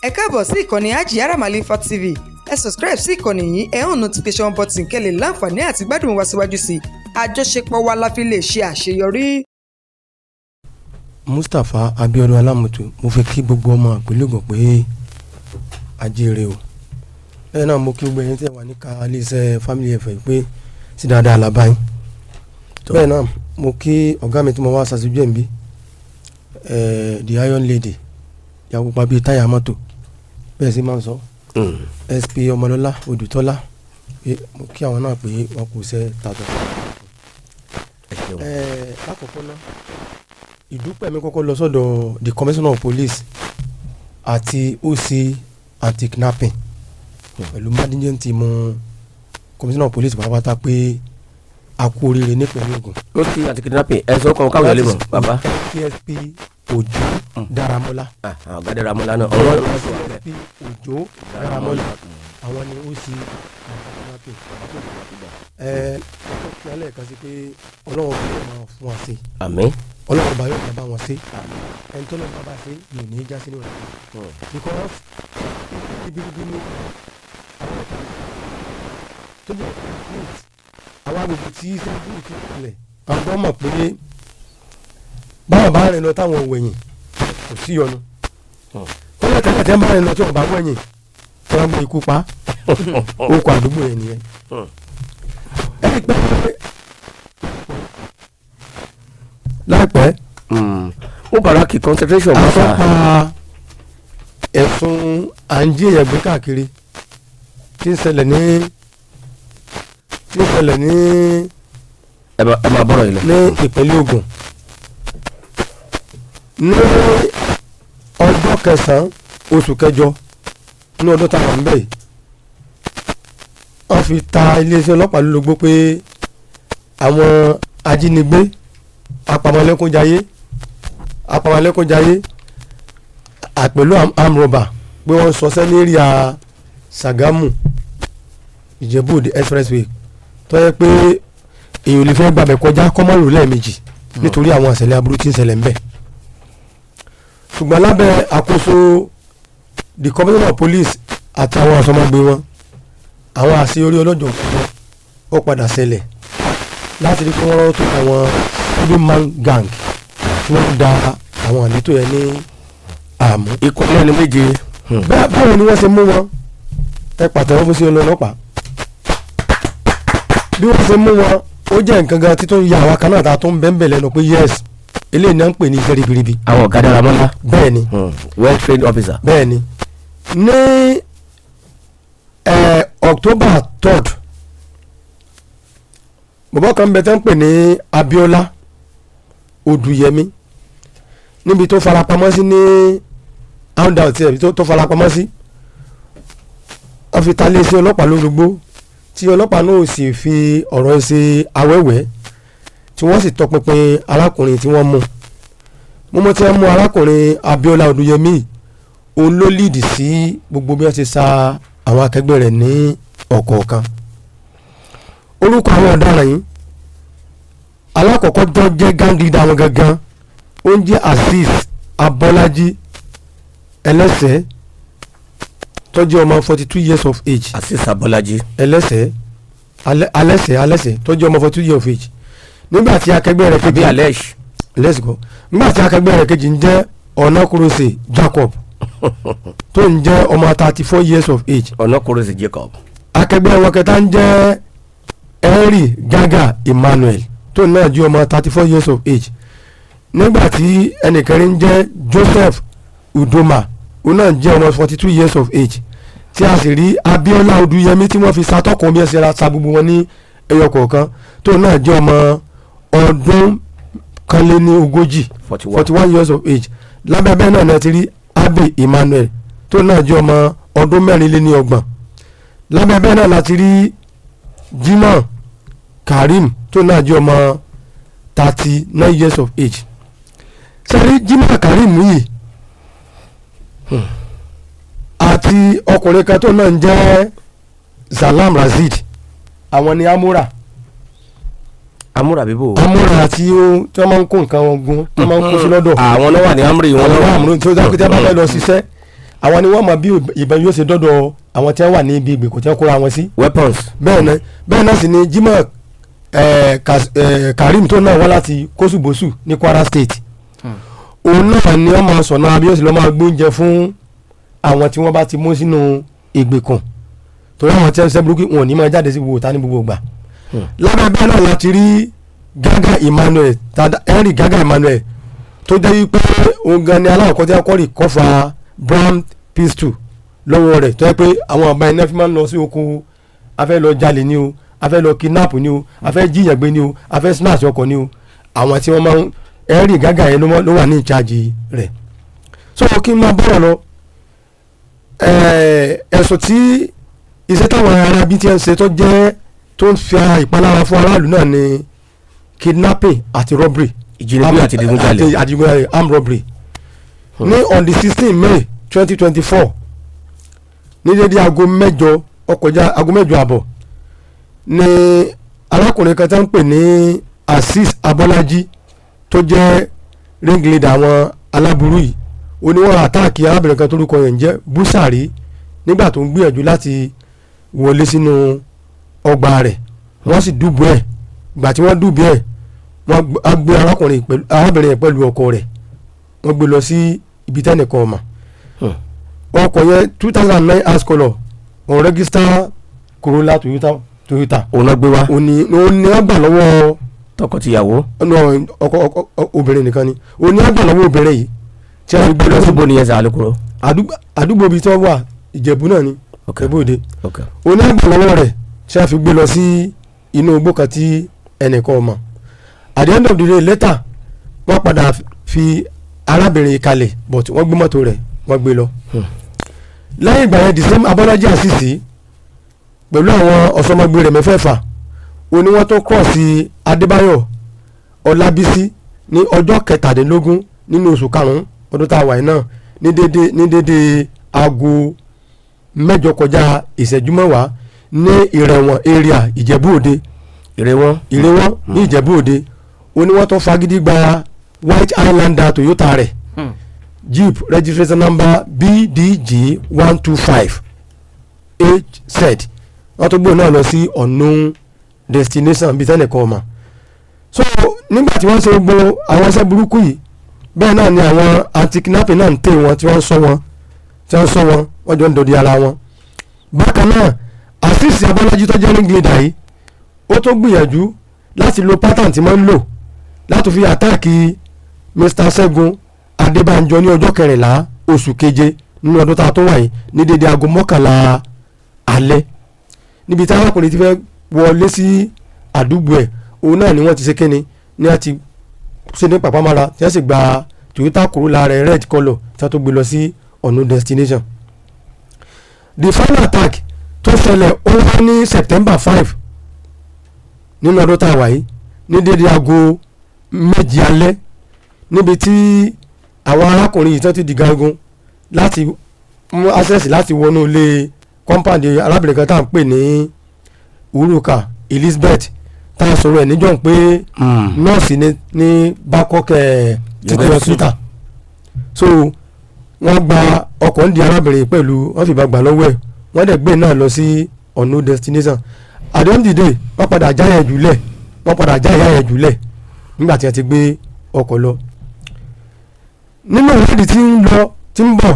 ẹ káàbọ̀ sí ìkànnì Ajinigbe TV. Ẹ subscribe sí ìkànnì yìí, ẹ hàn notification button kẹ́lẹ̀ láǹfààní àti gbádùn wa síwájú sí i. Àjọṣepọ̀ wa la fi lè ṣe àṣeyọrí. Mustapha Abiodun Alamutu, mo fẹ́ kí gbogbo ọmọ àpèlógún pé ajére o. Ẹ náà mo kí gbogbo ẹ̀yin tí ẹ wà ní ká Ilese family ẹ̀fẹ̀ pé sí dáadáa làbáyín. Bẹ́ẹ̀ náà mo kí ọ̀gá mi tí mo wá ṣàṣojú ẹ̀ ń bí the Iron Lady yàgò pa bíi táyà mọ́tò bẹ́ẹ̀ sì máa ń sọ SP Ọmọlọ́lá Odùtọ́lá pé mo kí àwọn náà pé wọn kò ṣe tàtọ̀. Lákòókò náà ìdúpẹ́ mi kọ́kọ́ lọ sọ́dọ̀ the Commissioner of Police àti OC anti-kidnapping pẹ̀lú mádìjẹ́ ti mọ Commissioner of Police pátápátá pé a kú oríire nípìnlẹ̀ Ògùn. OC anti-kidnapping ẹ sọ kan káwọn yẹn lè mọ̀ bàbá. PSP Òjó Dáramọ́lá. Ọ̀gá Dáramọ́lá náà ọ̀rọ̀ PSP Òjó Dáramọ́lá àwọn ni OC anti-kidnapping. Ọ̀pọ̀ ìpínlẹ̀ kan sí pé ọlọ́wọ́ bí wọ́n máa fún wa sí. Àmín. Ọlọ́wọ́ bá yóò bá wọn sí. Ẹni tó lọ́wọ́ bá ṣe yóò ní í já sí níwọ̀n. Because ibi ní tó jẹ́ àwọn agbègbè tí sẹ́ńtúrì ti pilẹ̀ àwọn mọ̀ pé báwọn bá rìn lọ táwọn wẹ̀yìn kò sí ọ̀nà kọ́lá tẹ́lẹ̀ tẹ́ ń bá rìn lọ tí wọ́n bá wẹ̀yìn tí wọ́n gbé ikú pa ó kọ àdúgbò yẹn nìyẹn. Láìpẹ́ ó Baraki concentration mọ́ sáà àtọ́pa ẹ̀sùn à ń jí èèyàn gbé káàkiri tí ń ṣẹlẹ̀ ní ẹ máa bọ̀rọ̀ ilẹ̀ ní ìpínlẹ̀ Ògùn ní ọjọ́ kẹsàn-án oṣù kẹjọ ní ọdún táwọn ń bẹ̀ yìí wọ́n fi ta iléeṣẹ́ ọlọ́pàá lólobó pé àwọn ajínigbé apamọ́lẹ́kúnjayé àpẹ̀lú amrọ̀bà pé wọ́n sọsẹ́ ní ríà Ṣàgámù Ìjẹ̀bú-Òde expressway tó yẹ pé èèyàn lè fẹ́ gbàbẹ̀ kọjá kọ́mọ́rù lẹ́ẹ̀mejì nítorí àwọn ìṣẹ̀lẹ̀ aburú tí ń ṣẹlẹ̀ ń bẹ̀. Ṣùgbọ́n lábẹ́ àkóso the Commissioner of Police àtàwọn àsọmọgbé wọn àwọn àṣeyọrí ọlọ́jọ́ ó padà ṣẹlẹ̀ láti rí kí wọ́n tó àwọn human gang tí wọ́n da àwọn àlétò yẹn ní àmú. ikú mẹ́rin méje. báwo ni wọ́n ṣe mú wọn ẹ pàtẹ́wọ́ fún sí ọlọ́pàá bí wọ́n ṣe mú wọn ó jẹ́ nǹkan gan títún ya àwa kan náà ta tó ń bẹ́ẹ̀ bẹ́ẹ̀ lẹ́nu pé yes eléyìí náà ń pè ní iṣẹ́ ribiribi. àwọn ọ̀gá Dáramọ́lá. bẹ́ẹ̀ ni well trained officer. bẹ́ẹ̀ ni ní October 3rd bàbá kan bẹ tẹ́ ń pè ní Abíọ́lá Odùyẹmí níbi tó farapamọ́ sí ní handout ẹ̀ tó farapamọ́ sí wọ́n fi ta iléeṣẹ́ ọlọ́pàá lólobó tí ọlọ́pàá náà sì fi ọ̀rọ̀ ṣe awẹ́wẹ́ tí wọ́n sì tọpinpin arákùnrin tí wọ́n mú tí wọ́n mú arákùnrin Abíọ́lá Odùyẹmí òun ló líìdì sí gbogbo bí wọ́n ṣe sa àwọn akẹgbẹ́ rẹ̀ ní ọ̀kọ̀ọ̀kan. Orúkọ àwọn ọ̀daràn yìí alákọ̀ọ́kọ́ tó jẹ́ gang leader wọn gangan ó ń jẹ́ Azeez Abọ́lájí Ẹlẹ́sẹ̀ tó jẹ́ ọmọ 42 years of age. Azeez Abọ́lájí Ẹlẹ́sẹ̀ Alẹ́sẹ̀ tó jẹ́ ọmọ 42 years of age. Nígbà tí akẹgbẹ́ rẹ̀ kejì let's go. Nígbà tí akẹgbẹ́ rẹ̀ kejì ń jẹ́ Ọ̀nàkúròsè Jacob tó ń jẹ́ ọmọ 34 years of age. Ọ̀nàkúròsè Jacob. Akẹgbẹ́ wọn kẹta ń jẹ́ Henry Gaga Emmanuel tó náà jẹ́ ọmọ 34 years of age. Nígbà tí ẹnìkẹrin ń jẹ́ Joseph Udoma ó náà jẹ́ ọmọ 42 years of age. Tí a sì rí Abíọ́lá Odùyẹmí tí wọ́n fi satọ́kùn bí ẹ ṣe ra sa gbogbo wọn ní ẹyọ kọ̀ọ̀kan tó náà jẹ́ ọmọ ọdún kanléní ogójì 41 years of age. Lábẹ́ bẹ́ẹ̀ náà ti rí Abe Emmanuel tó náà jẹ́ ọmọ ọdún mẹ́rinléní ọgbọ̀n. Lábẹ́ bẹ́ẹ̀ náà láti rí Jimoh Karim tó náà jẹ́ ọmọ 39 years of age. Sẹ́rí Jimoh Karim yìí àti ọkùnrin kan tó náà ń jẹ́ Salam Razid àwọn ni Amúra bíbò. Amúra àti tí wọ́n máa ń kó nǹkan ogun tí wọ́n máa ń kó sí lọ́dọ̀. àwọn náà wà ní amúri wọn. àwọn amúri tó dákútẹ́ bá fẹ́ lọ ṣiṣẹ́ àwọn ni wọ́n mọ bí ìbọn yóò ṣe dọ́dọ̀ àwọn tí wọ́n wà ní ibi ìgbèkùn tí wọ́n kóra wọn sí. weapons. bẹ́ẹ̀ náà sì ni Jimoh Karim tó náà wá láti Kóṣùbóṣù ní Kwara State òun náà ni wọ́n máa sọ̀nà abíyọ́sí lọ́ máa gbóúnjẹ fún àwọn tí wọ́n bá ti mú sínú ìgbèkùn torí àwọn tí wọ́n ṣe burúkú wọn ò ní máa jáde sí gbogbo ta ní gbogbo gbà. lábẹ́ bẹ́ẹ̀ náà láti rí Henry Gaga Emmanuel tó jẹ́ wípé òun gan ni aláwọ̀kọ́ tí wọ́n kọ́ rí kọ́fà brown pistol lọ́wọ́ rẹ̀ tó yẹ pé àwọn ọba iná fi máa ń lọ sí oko afẹ́ lọ jalè ni o afẹ́ lọ kidnap ni o afẹ́ jíyàn gbé ni o afẹ́ snatch ọkọ̀ ni o àwọn tí wọ́n máa ń Henry Gaga yẹn ló wà ní ìcháàjì rẹ̀. so kí n máa bọ̀rọ̀ lọ ẹ̀sùn tí iṣẹ́ táwọn ará bíi ti ń ṣe tó ń fi ìpalára fún aráàlú náà ni kidnapping àti robbery ìjínigbé àti ìdígunjalè armed robbery ní on the 16 May 2024 ní dédé aago mẹ́jọ àbọ̀ ní arákùnrin kan tí wọ́n ń pè ní Azeez Abọ́lájí tó jẹ́ ringleader àwọn aláburú yìí ó ní wọ́n àtáàkì arábìnrin kan tórúkọ yẹn ń jẹ́ Búsàrí nígbà tó ń gbìyànjú láti wọlé sínú ọgbà rẹ̀ wọ́n sì dùbò ẹ̀ ìgbà tí wọ́n dùbò ẹ̀ wọ́n gbé arábìnrin yẹn pẹ̀lú ọkọ rẹ̀ wọ́n gbé lọ sí ibi tẹ́nìkan ọmọ ọkọ̀ yẹn 2009 as color on register Corolla Toyota òun náà gbé wá òní wọ́n gbà lọ́wọ́ tọkọtìyàwó ọkọ obìnrin nìkan ni òní wọ́n gbà lọ́wọ́ obìnrin yìí tí wọ́n gbé lọ sí bó nìyẹn sàlùkùrọ̀ àdúgbò ibi tí wọ́n wà Ìjẹ̀bú náà ni Ìjẹ̀bú-Òde òní wọ́n gbà lọ́wọ́ rẹ̀ tí wọ́n fi gbé lọ sí inú igbó kan tí ẹnìkan ọmọ at the end of the day later wọ́n padà fi arábìnrin yìí kalẹ̀ but wọ́n gbé mọ́tò rẹ̀ wọ́n gbé lọ. lẹ́yìn ìgbà yẹn the same Abọ́lájí Azeez pẹ̀lú àwọn ọ̀sọ́mọgbé rẹ̀ mẹ́fẹ̀ẹ̀fà ó ní wọ́n tó cross Adébáyọ̀ Ọlábísí ní ọjọ́ 17 nínú oṣù karùn-ún ọdún tá a wà yìí náà ní dédé aago 8 kọjá ìṣẹ́jú mẹ́wàá ní Ìrẹ̀wọ̀n area Ìjẹ̀bú-Òde Ìrẹ̀wọ̀n ní Ìjẹ̀bú-Òde ó ní wọ́n tó fagídí gba White Highlander Toyota rẹ̀ Jeep registration number BDG 125 HZ wọ́n tó gbé náà lọ sí unknown destination bíi tẹ́nìkan ọmọ. so nígbà tí wọ́n ṣe gbogbo àwọn iṣẹ́ burúkú yìí bẹ́ẹ̀ náà ni àwọn anti-kidnapping náà ń tẹ̀ wọ́n tí wọ́n sọ wọn wọ́n jọ ń dòdì ara wọn. bákan náà Azeez Abọ́lájí tó jẹ́ ringleader yìí ó tó gbìyànjú láti lo pattern tí wọ́n ń lò láti fi àtáàkì Mr. Ṣẹ́gun Adébánjọ ní ọjọ́ 14 oṣù keje nínú ọdún tá a tó wà yìí ní dédé aago 11 alẹ́ níbi tí arákùnrin ti fẹ́ wọlé sí àdúgbò ẹ̀ òun náà ni wọ́n ti ṣe kíni ní a ti ṣe ní pàpámára tí wọ́n sì gba Toyota Corolla rẹ̀ red colour tí wọ́n tó gbé lọ sí unknown destination. The final attack tó ṣẹlẹ̀ ó wá ní September 5 nínú ọdún tá a wà yìí ní dédé aago 2 alẹ́ níbi tí àwọn arákùnrin yìí tán ti di gangan láti mú access láti wọnú ilé compound arábìnrin kan tá à ń pè ní Uruka Elizabeth tá a sọ̀rọ̀ ẹ̀ níjọ́ pé nọ́ọ̀sì ní Bangkok títí hospital so wọ́n gba ọkọ̀ ń di arábìnrin pẹ̀lú wọ́n fìbá gbà lọ́wọ́ ẹ̀ wọ́n dẹ̀ gbé náà lọ sí unknown destination at the end of the day wọ́n padà já ìyá ẹ̀ jùlẹ̀ nígbà tí wọ́n ti gbé ọkọ̀ lọ. nínú ìwádìí tí ń bọ̀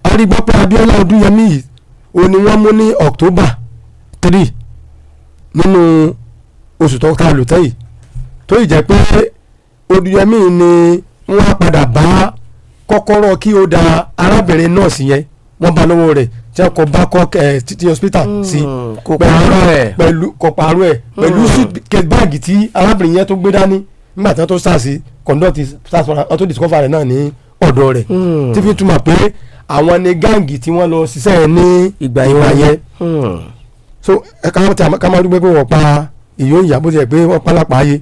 arígbọ́ pé Abíọ́lá Odúyẹmí yìí ó ní wọ́n mú ní October 3 nínú oṣù tó ká lò tẹ́yì tó ì jẹ́ pé Odúyẹmí ni wọ́n padà bá kọ́kọ́rọ́ kí ó da arábìnrin nọ́ọ̀sì yẹn wọ́n bá lọ́wọ́ rẹ̀ tí wọ́n kọ Bangkok títí hospital sí pẹ̀lú kọ̀pàrọ̀ ẹ̀ pẹ̀lú suitcase báàgì tí arábìnrin yẹn tó gbé dání nígbà tí wọ́n tó sars conduct sars wọ́n tó discover rẹ̀ náà ní ọ̀dọ̀ rẹ̀ tí fi túmọ̀ pé àwọn ni gáàngì tí wọ́n lọ ṣiṣẹ́ yẹn ní ìgbà yẹn so ká máa dúpẹ́ pé wọ́n pa ìyó ìyá bó ti yẹ pé wọ́n pa lápá ayé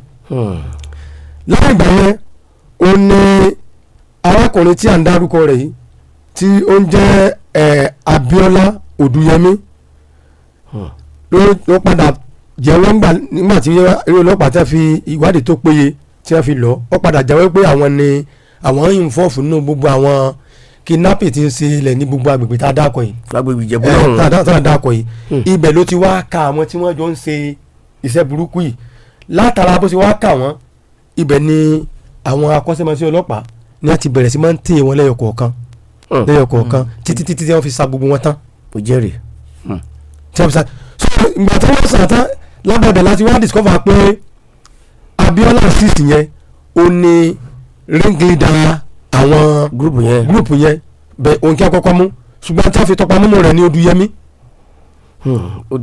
láì ìgbà yẹn ó ní arákùnrin tí à ń dárúkọ rẹ̀ yìí tí ó ń jẹ́ Abíọ́lá Odúyẹmí ló padà jẹ́wọ́ nígbà tí eré ọlọ́pàá tẹ́ fi ìwádìí tó péye tí wọ́n fi lọ ó padà jẹ́wọ́ pé àwọn ni àwọn ìfọ́ọ̀fù nínú gbogbo àwọn kidnapping ti ń ṣe ilẹ̀ ní gbogbo agbègbè tá a dákọ̀ yìí. agbègbè Ìjẹ̀bú lọ́hùn. tá a dákọ̀ yìí ibẹ̀ ló ti wá ka àwọn tí wọ́n jọ ń ṣe iṣẹ́ burúkú yìí látara bó ṣe wá kà wọ́n ibẹ̀ ni àwọn akọ́ṣẹ́mọṣẹ́ ọlọ́pàá ni wọ́n ti bẹ̀rẹ̀ sí máa ń tẹ̀ wọ́n lẹ́yọ kọ̀ọ̀kan títí tí wọ́n fi sa gbogbo wọn tán. ó jẹ́rìí. tí wọ́n fi sa so ìgbà tí wọ́n sàn tán lábẹ́bẹ̀ láti wá discover pé Abiola assist yẹn ó ní ringleader àwọn gúrùpù yẹn bẹ òun kí a kọ́kọ́ mú ṣùgbọ́n tí a fi tọpa mímú rẹ̀ ní Odúyẹmí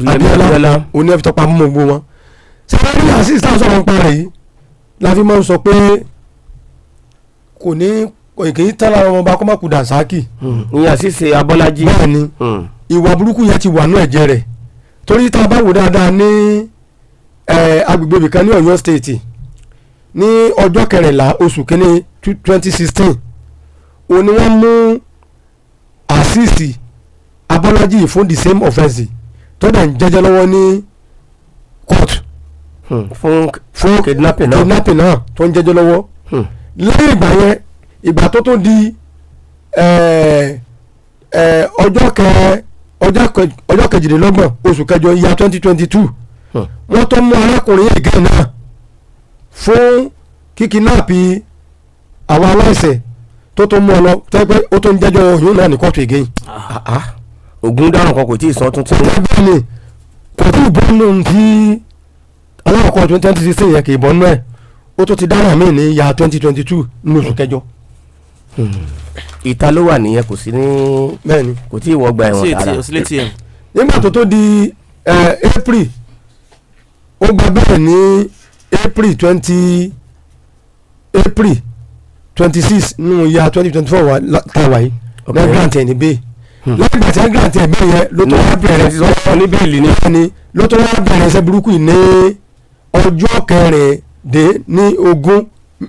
Abiola òun ni a fi tọpa mímú gbogbo wọn sẹ́wọ́n assist táwọn sọ̀rọ̀ ń parẹ́ yìí la fi máa ń sọ pé kò ní kì í tán lára ọmọọba kọ́mọ́kù Dànsákì. ìyẹn àṣìṣe Abọ́lájí. bẹ́ẹ̀ ni ìwà burúkú yẹn ti wà ní ẹ̀jẹ̀ rẹ̀ torí tá a bá wò dáadáa ní agbègbè ibìkan ní Ọ̀yọ́ state ní ọjọ́ 14 oṣù kínní 2016 òun ni wọ́n mú àṣìṣì Abọ́lájí fún the same offence tó dẹ̀ ń jẹ́jẹ́ lọ́wọ́ ní court fún kidnapping náà tó ń jẹ́jẹ́ lọ́wọ́ lẹ́yìn ìgbà yẹn ìgbà tó di ọjọ́ kejìdínlọ́gbọ̀n oṣù kẹjọ ìyá 2022 wọ́n tó mú arákùnrin yẹn gẹ́gẹ́ náà fún kíkínápì àwọn aláìṣẹ̀ tó mú ọ lọ tó pé ó tó ń jẹ́jọ́ òyìn náà ní kóòtù again. Ògún dáràn kan kò tí ì san tuntun. bẹ́ẹ̀ ni kò tí ì bọ́ nínú tí alákọ̀ọ́ 2016 yẹn kì í bọ́ nínú ẹ̀ ó tó ti dáràn míì ní ìyá 2022 ní oṣù kẹjọ. ìta ló wà nìyẹn kò sí ní. bẹ́ẹ̀ni kò tí ì wọ́n gba ẹ̀wọ̀n tààrà. nígbà tó di April ó gba bẹ́ẹ̀ ní April 26 nínú ìyá 2024 wà tàwa yìí lẹ́yìn grant ẹ̀ ní bẹ́ẹ̀ lẹ́yìn ìgbà tí wọ́n grant ẹ̀ bẹ́ẹ̀ yẹn ló tó wá bẹ̀rẹ̀ ní bẹ́ẹ̀lì ní. ló tó wá bẹ̀rẹ̀ iṣẹ́ burúkú yìí ní ọjọ́ kẹrìndé ní ogún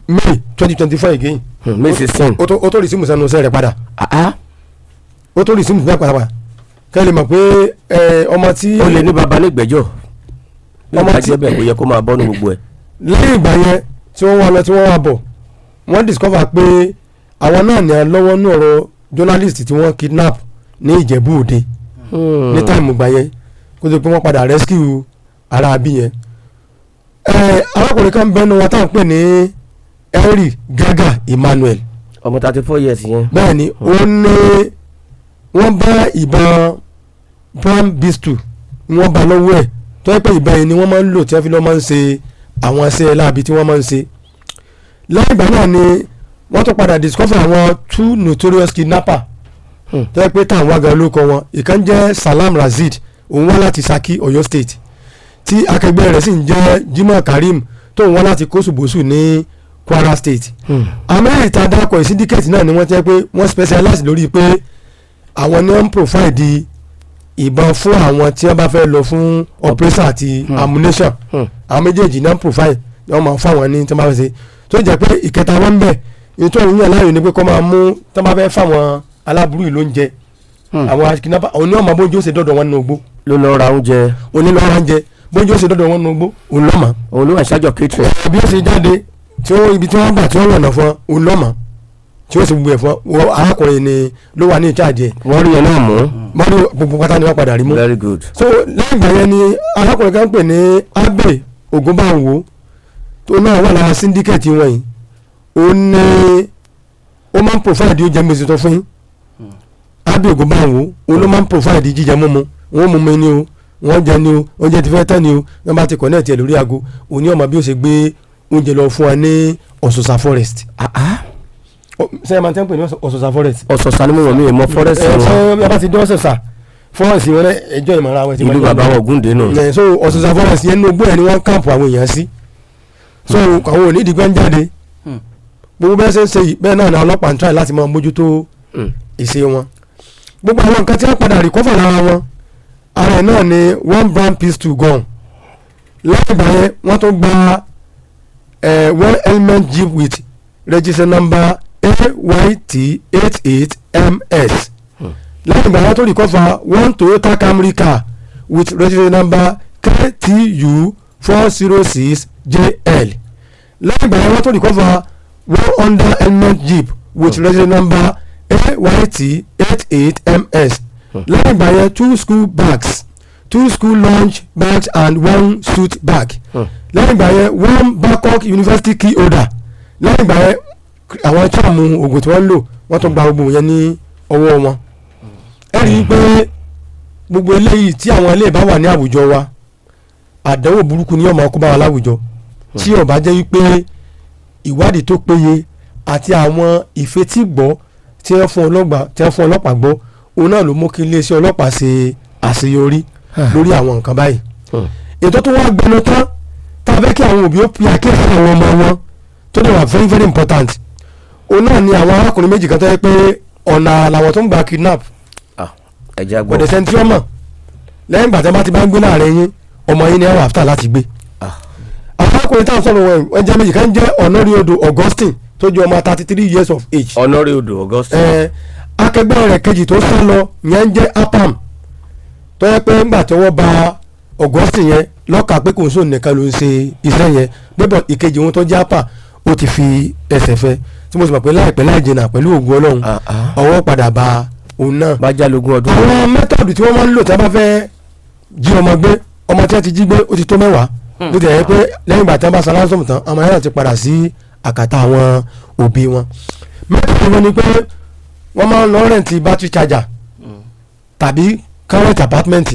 May 2025 again. May 16. ó tó rìsíìmù sẹ́nu iṣẹ́ rẹ̀ padà. ó tó rìsíìmù sẹ́nu padà kẹ́ lè mọ̀ pé ọmọ tí. ó lè ní baba ní ìgbẹ́jọ́ ọmọ tí ẹbẹ̀ kò yẹ kó máa bọ́ ní gbogbo ẹ̀. lẹ́yìn ìgbà yẹn tí wọ́n wá lọ tí wọ́n wá bọ̀ wọ́n discover pé àwọn náà ní lọ́wọ́ ní ọ̀rọ̀ journalist tí wọ́n kidnap ní Ìjẹ̀bú Òde ní táìmù gbà yẹn kó tó pé wọ́n padà rescue ara àbí yẹn. arákùnrin kan bẹ́ẹ̀ ni wọ́n tá à ń pè ní Henry Gaga Emmanuel. ọmọ 34 years yẹn. bẹ́ẹ̀ ni ó ní wọ́n bá ìbọn Brown Beast wọ́n bá lọ́wọ́ ẹ̀ tó yẹ pé ìbọn yìí ni wọ́n máa ń lò tí wọ́n fi lọ́ máa ń ṣe àwọn ẹsẹ̀ láabi tí wọ́n máa ń ṣe. lẹ́yìn ìgbà náà ni wọ́n tó padà discover àwọn 2 notorious kidnapper tó yẹ pé táwọn wága olóko wọn ìkan jẹ́ Salam Razid òun wá láti Saki Ọ̀yọ́ state tí akẹgbẹ́ rẹ̀ sì ń jẹ́ Jimoh Karim tó ń wá láti Kòsùbòsù ní Kwara state. Amẹ́ríkà dákọ̀ ìsíndíkẹ̀tì náà ni wọ́n jẹ́ pé wọ́n specialize lórí pé àwọn ni wọ́n ń provide ìbọn fún àwọn tí wọ́n bá fẹ́ lọ fún operation àti ammunition àwọn méjèèjì náà ń provide wọ́n máa fún àwọn ní tí wọ́n bá fẹ́ ṣe tó jẹ́ pé ìkẹta wọn ń bẹ̀ ètò òun yàn láàyò ni pé kọ́ máa mú tí wọ́n bá fẹ́ fáwọn aláburú yìí ló ń jẹ àwọn kidnapper òun ni wọ́n máa bójú ó ṣe dọ́dọ̀ wọn nínú ogbó. ló lọ ra oúnjẹ. onílọ́ra oúnjẹ bójú ó ṣe dọ́dọ̀ wọn nínú ogbó òun lọ́mọ. òun ló wà ṣáàjọ kéètì. bí ó ṣe jáde tí ó ibi tí wọ́n gbà tí wọ́n yànnà fún òun lọ́mọ tí ó sì gbogbo ẹ̀ fún arákùnrin ni ló wà ní ìcháàjẹ. wọ́n rí ẹ náà mú. wọ́n ní gbogbo pátá ni wọ́n padà rí mú. very good. so lẹ́yìn ìgbà yẹn ni arákùnrin kan pè ní Abe Ogunbanwo tó náà wà lára syndicate wọn yìí ó ní ó máa ń provide oúnjẹ gbèsè tó fún yín Abe Ogunbanwo ó ló máa ń provide jíjẹ mímu wọn mú mi ní o wọn jẹ ní o oúnjẹ ti fẹ́ tán ni o wọn bá ti connect ẹ lórí aago òní ọmọ bí ó ṣe gbé oúnjẹ lọ fún wa ní Ọ̀ṣọ̀ṣà forest. sẹ́yìn máa ń tẹ́ ń pè ní Ọ̀ṣọ̀ṣà forest. Ọ̀ṣọ̀ṣà ni mo mọ̀ mí ìmọ̀ forest wọn. ṣé yàrá ti dé Ọ̀ṣọ̀ṣà forest wọn ẹjọ́ ìmọ̀ràn àwọn ìlú bàbá wọn Ògúndé nù. so Ọ̀ṣọ̀ṣà forest yẹn nínú gbọ́ ẹ̀ ni wọ́n káàpù àwọn èèyàn sí so àwọn ò ní ìdígbà ń jáde gbogbo bẹ́ẹ̀ ṣe ń ṣe yìí bẹ́ẹ̀ náà ni ọlọ́pàá ń try láti máa mójútó ìṣe wọn gbogbo àwọn nǹkan tí wọ́n padà recover lára wọn ara ẹ̀ náà ni 1 brown pistol gun lẹ́yìn ìgbà yẹn wọ́n tó gba 1 helmet jeep with registration number AYT88MS lẹ́yìn ìgbà yẹn tó recover 1 Toyota Camry car with registration number KTU406JL lẹ́yìn ìgbà yẹn wọ́n tó recover 1 Honda helmet jeep with registration number YYT 88MS lẹ́yìn ìgbà yẹn 2 school bags 2 school lunch bags and 1 suit bag lẹ́yìn ìgbà yẹn 1 Bangkok University key holder lẹ́yìn ìgbà yẹn àwọn chairman oògùn tí wọ́n ń lò wọ́n tún gba oògùn yẹn ní ọwọ́ wọn. ẹ rí i pé gbogbo eléyìí tí àwọn ilé bá wà ní àwùjọ wa àdánwò burúkú ni ọmọ ọkọ bá wà láwùjọ tí ó bá jẹ́ wípé ìwádìí tó péye àti àwọn ìfetígbọ́ tí wọ́n fún ọlọ́pàá gbọ́ òun náà ló mú kí iléeṣẹ́ ọlọ́pàá ṣe àṣeyọrí lórí àwọn nǹkan báyìí. ètò tó wá gbẹnu tán tá a fẹ́ kí àwọn òbí ó pe àkíyèsí àwọn ọmọ wọn tó dẹ̀ wà very very important òun náà ni àwọn arákùnrin méjì kan tó yẹ pé ọ̀nà làwọn tó ń gba kidnap gbọ̀dẹ̀ sẹ́ńtì ọmọ lẹ́yìn ìgbà tí wọ́n bá ti bá ń gbé láàrin yín ọmọ yín ni àwọn àfítà láti gbé. arákùnrin táwọn sọ̀rọ̀ wọn jẹ́ méjì kan jẹ́ Ọ̀nàrẹ́odò Augustine tó jẹ́ ọmọ 33 years of age. Ọ̀nàrẹ́odò Augustine. akẹgbẹ́ rẹ̀ kejì tó sá lọ yẹn jẹ́ Apam tó yẹ pé ńgbà tí wọ́n bá Augustine yẹn lọ́kà pé kò ń sóun nìkan ló ń ṣe iṣẹ́ yẹn bẹ́ẹ̀ ìkejì wọn tó jẹ́ Apam ó ti fi ẹsẹ̀ fẹ́ tí mo sì mọ̀ pé láìpẹ́ láì jìnnà pẹ̀lú ògùn Ọlọ́run ọwọ́ padà bá òun náà. bá jálógún ọdún. àwọn mẹ́tọ̀dù tí wọ́n máa ń lò tí a bá fẹ́ jí ọmọ gbé ọmọ tí wọ́n ti jí gbé ó ti tó 10 bó ti yẹ pé lẹ́yìn ìgbà tí wọ́n bá sọ lásán tán ọmọ yẹn ti padà sí àkàtà àwọn òbí wọn. mẹ́tọ̀dù wọn ni pé wọ́n máa ń lọ rẹ̀ǹtì battery charger tàbí current apartment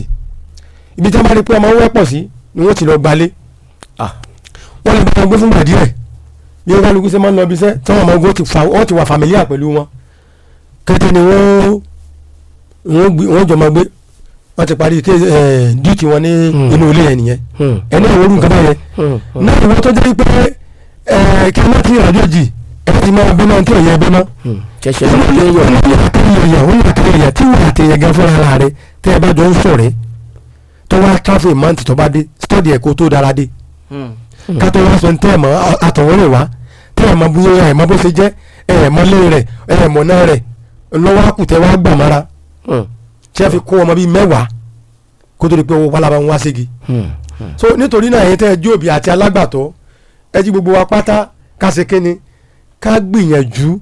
ibi tí wọ́n bá rí pé ọmọ wọn wẹ́pọ̀ sí ni wọ́n ti lọ gbalé. wọ́n lè bá wọn gbé fún gbàdí rẹ̀ bí wọ́n kálukú ṣe máa ń lọ ibi iṣẹ́ tí wọ́n máa ń gbó ti wà familiar pẹ̀lú wọn kẹ́tẹ́ ni wọ́n jọ máa gbé wọ́n ti parí duty wọn ní inú ilé yẹn nìyẹn ẹni àwọn orúkọ báyẹn náà ìwọ́n tó jẹ́ pé kí wọ́n ti ràdíò jì ẹ̀ ti máa bẹ́ náà tí ò yẹ bẹ́ náà. ṣẹ̀ṣẹ̀ ló ń yọ ìyà tí wọ́n àti ẹ̀yẹ gan fúnra rẹ̀ tẹ́ ẹ bá jọ ń sọ̀rẹ́ tó wá traffic mount tó bá dé study ẹ̀kọ́ tó dára dé ká tó wá sọ ní tẹ́ ẹ̀ mọ́ àtọ̀wọ́rẹ̀ wá tẹ́ ẹ̀ mọ́ bóyá ẹ̀ mọ́ bó ṣe jẹ́ ẹ̀ mọ́ lé rẹ̀ ẹ̀ mọ́ náà rẹ̀ lọ́wọ́ àkùtẹ́ wá gbà mára tí a fi kó ọmọ bíi 10 kó tó di pé owó pálábá ń wá ségi. so nítorí náà ẹ̀yin tẹ́ ẹ jóòbí àti alágbàtọ́ ẹ jí gbogbo wa pátá ká ṣe kéne ká gbìyànjú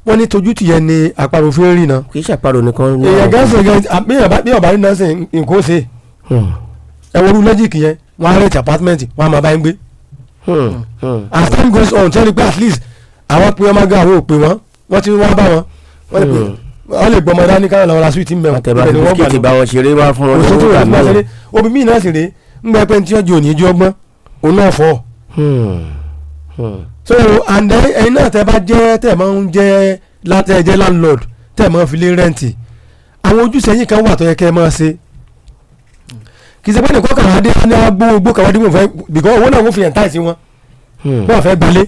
wọ́n ní tójú tìyẹn ni àparò fi ń rìn náà. kì í ṣàparò nìkan. èèyàn gẹ́sẹ̀ gẹ́sẹ̀ bí ọ̀bá rí náà sẹ̀ nǹkan ó ṣe ẹ wọ́n rú lọ́jìkì yẹn wọ́n á rẹ̀tì apartment wọ́n á máa bá ń gbé. as time goes on tell you pé at least àwọn pé ọmọ gan àwọn ò pè wọ́n ti wá bá wọn wọ́n lè gbọmọ dání káwọn làwọn lásù tí ń bẹ̀rù ibẹ̀ ni wọ́n kìkì bá wọn ṣeré wá fún wọn. òṣèlú tó rẹ̀ fún wọn ṣeré obì míì náà sì rèé ń gbẹ pé tí wọ́n ju òní ju ọgbọ́n òun náà fọ́. so and then ẹ̀yin náà tẹ́ bá jẹ́ tẹ́ máa ń jẹ́ landlord tẹ́ máa fi lé rẹ́ǹtì àwọn ojúṣe yìí kan wà tó yẹ kẹ́ ẹ máa ṣe kì í ṣe pé nìkan kàwá dé ní agbó kàwá dé mọ̀ fẹ́ because owó náà wọ́n fi ẹ̀ ń táìsì wọn bọ́ọ̀ fẹ́ gbalé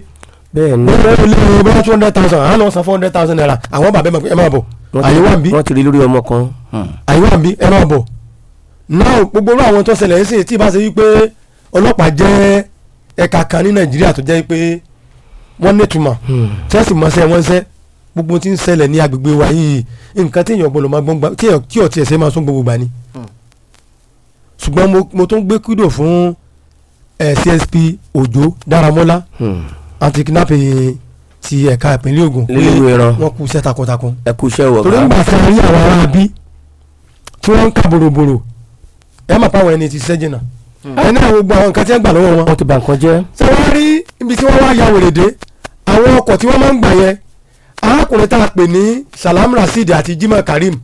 bẹ́ẹ̀ ni wọ́n lé bá 200,000 àwọn náà san 400,000 naira àwọn bàbá ẹ máa bọ̀ àyè wà ń bí wọ́n ti rí lórí ọmọ kan àyè wà ń bí ẹ máa bọ̀ náà gbogbo àwọn tó ṣẹlẹ̀ sí tí bá ṣe wípé ọlọ́pàá jẹ́ ẹ̀ka kan ní Nàìjíríà tó jẹ́ pé wọ́n nítumọ̀ tí wọ́n sì mọ̀ ṣẹ́ wọ́n ṣẹ́ gbogbo tí ń ṣẹlẹ̀ ní agbègbè wa yìí nǹkan tí èèyàn gbọ́dọ̀ máa gbọ́n gbà tí ọ̀tí ẹ̀ṣẹ̀ máa sún gbogbo gbà ni ṣùgbọ́n mo tún gbé kúdò fún CSP Òjó Dáramọ́lá anti-kidnapping ti ẹ̀ka ìpínlẹ̀ Ògùn wọ́n kú iṣẹ́ takuntakun ẹ kú iṣẹ́ wọ̀ torí nígbà tí a rí àwọn ará bí tí wọ́n ń ká boroboro ẹ má pa àwọn ẹni tí ṣiṣẹ́ jìnnà ẹni àwọn gbogbo àwọn nǹkan tí wọ́n gbà lọ́wọ́ wọn. wọ́n ti bà nǹkan jẹ́. ṣé wọ́n rí ibi tí wọ́n wá ya wèrè dé àwọn ọkọ̀ tí wọ́n máa ń gbà yẹn arákùnrin tá a pè ní Salam Rasheed àti Jimoh Karim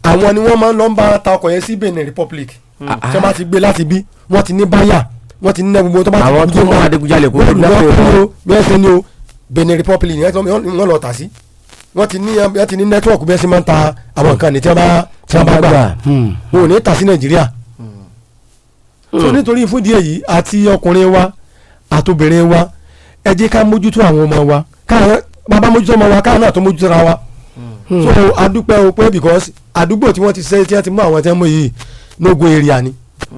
àwọn ni wọ́n máa ń lọ bá ta ọkọ̀ yẹn sí Benin Republic tí wọ́n bá ti gbé láti bí wọ́n ti ní báyà wọ́n ti ní gbogbo tó bá ti àwọn tó mọ adigunjalè kó tó dáwọ́ bẹ́ẹ̀ sẹ́ni o Benin Republic ni wọ́n lọ tà sí wọ́n ti ní network bẹ́ẹ̀ sì máa ń ta àwọn nǹkan ní tí wọ́n bá gbà wọn ò ní tà sí Nàìjíríà so nítorí ìfúndí èyí àti ọkùnrin wa àtobìnrin wa ẹ jẹ́ ká mójútó àwọn ọmọ wa bàbá mójútó ọmọ wa káwọn náà tó mójútó ra wa so adúpẹ́ o pé because àdúgbò tí wọ́n ti ṣe tí wọ́n ti mú àwọn tí wọ́n mú yìí nógo area ni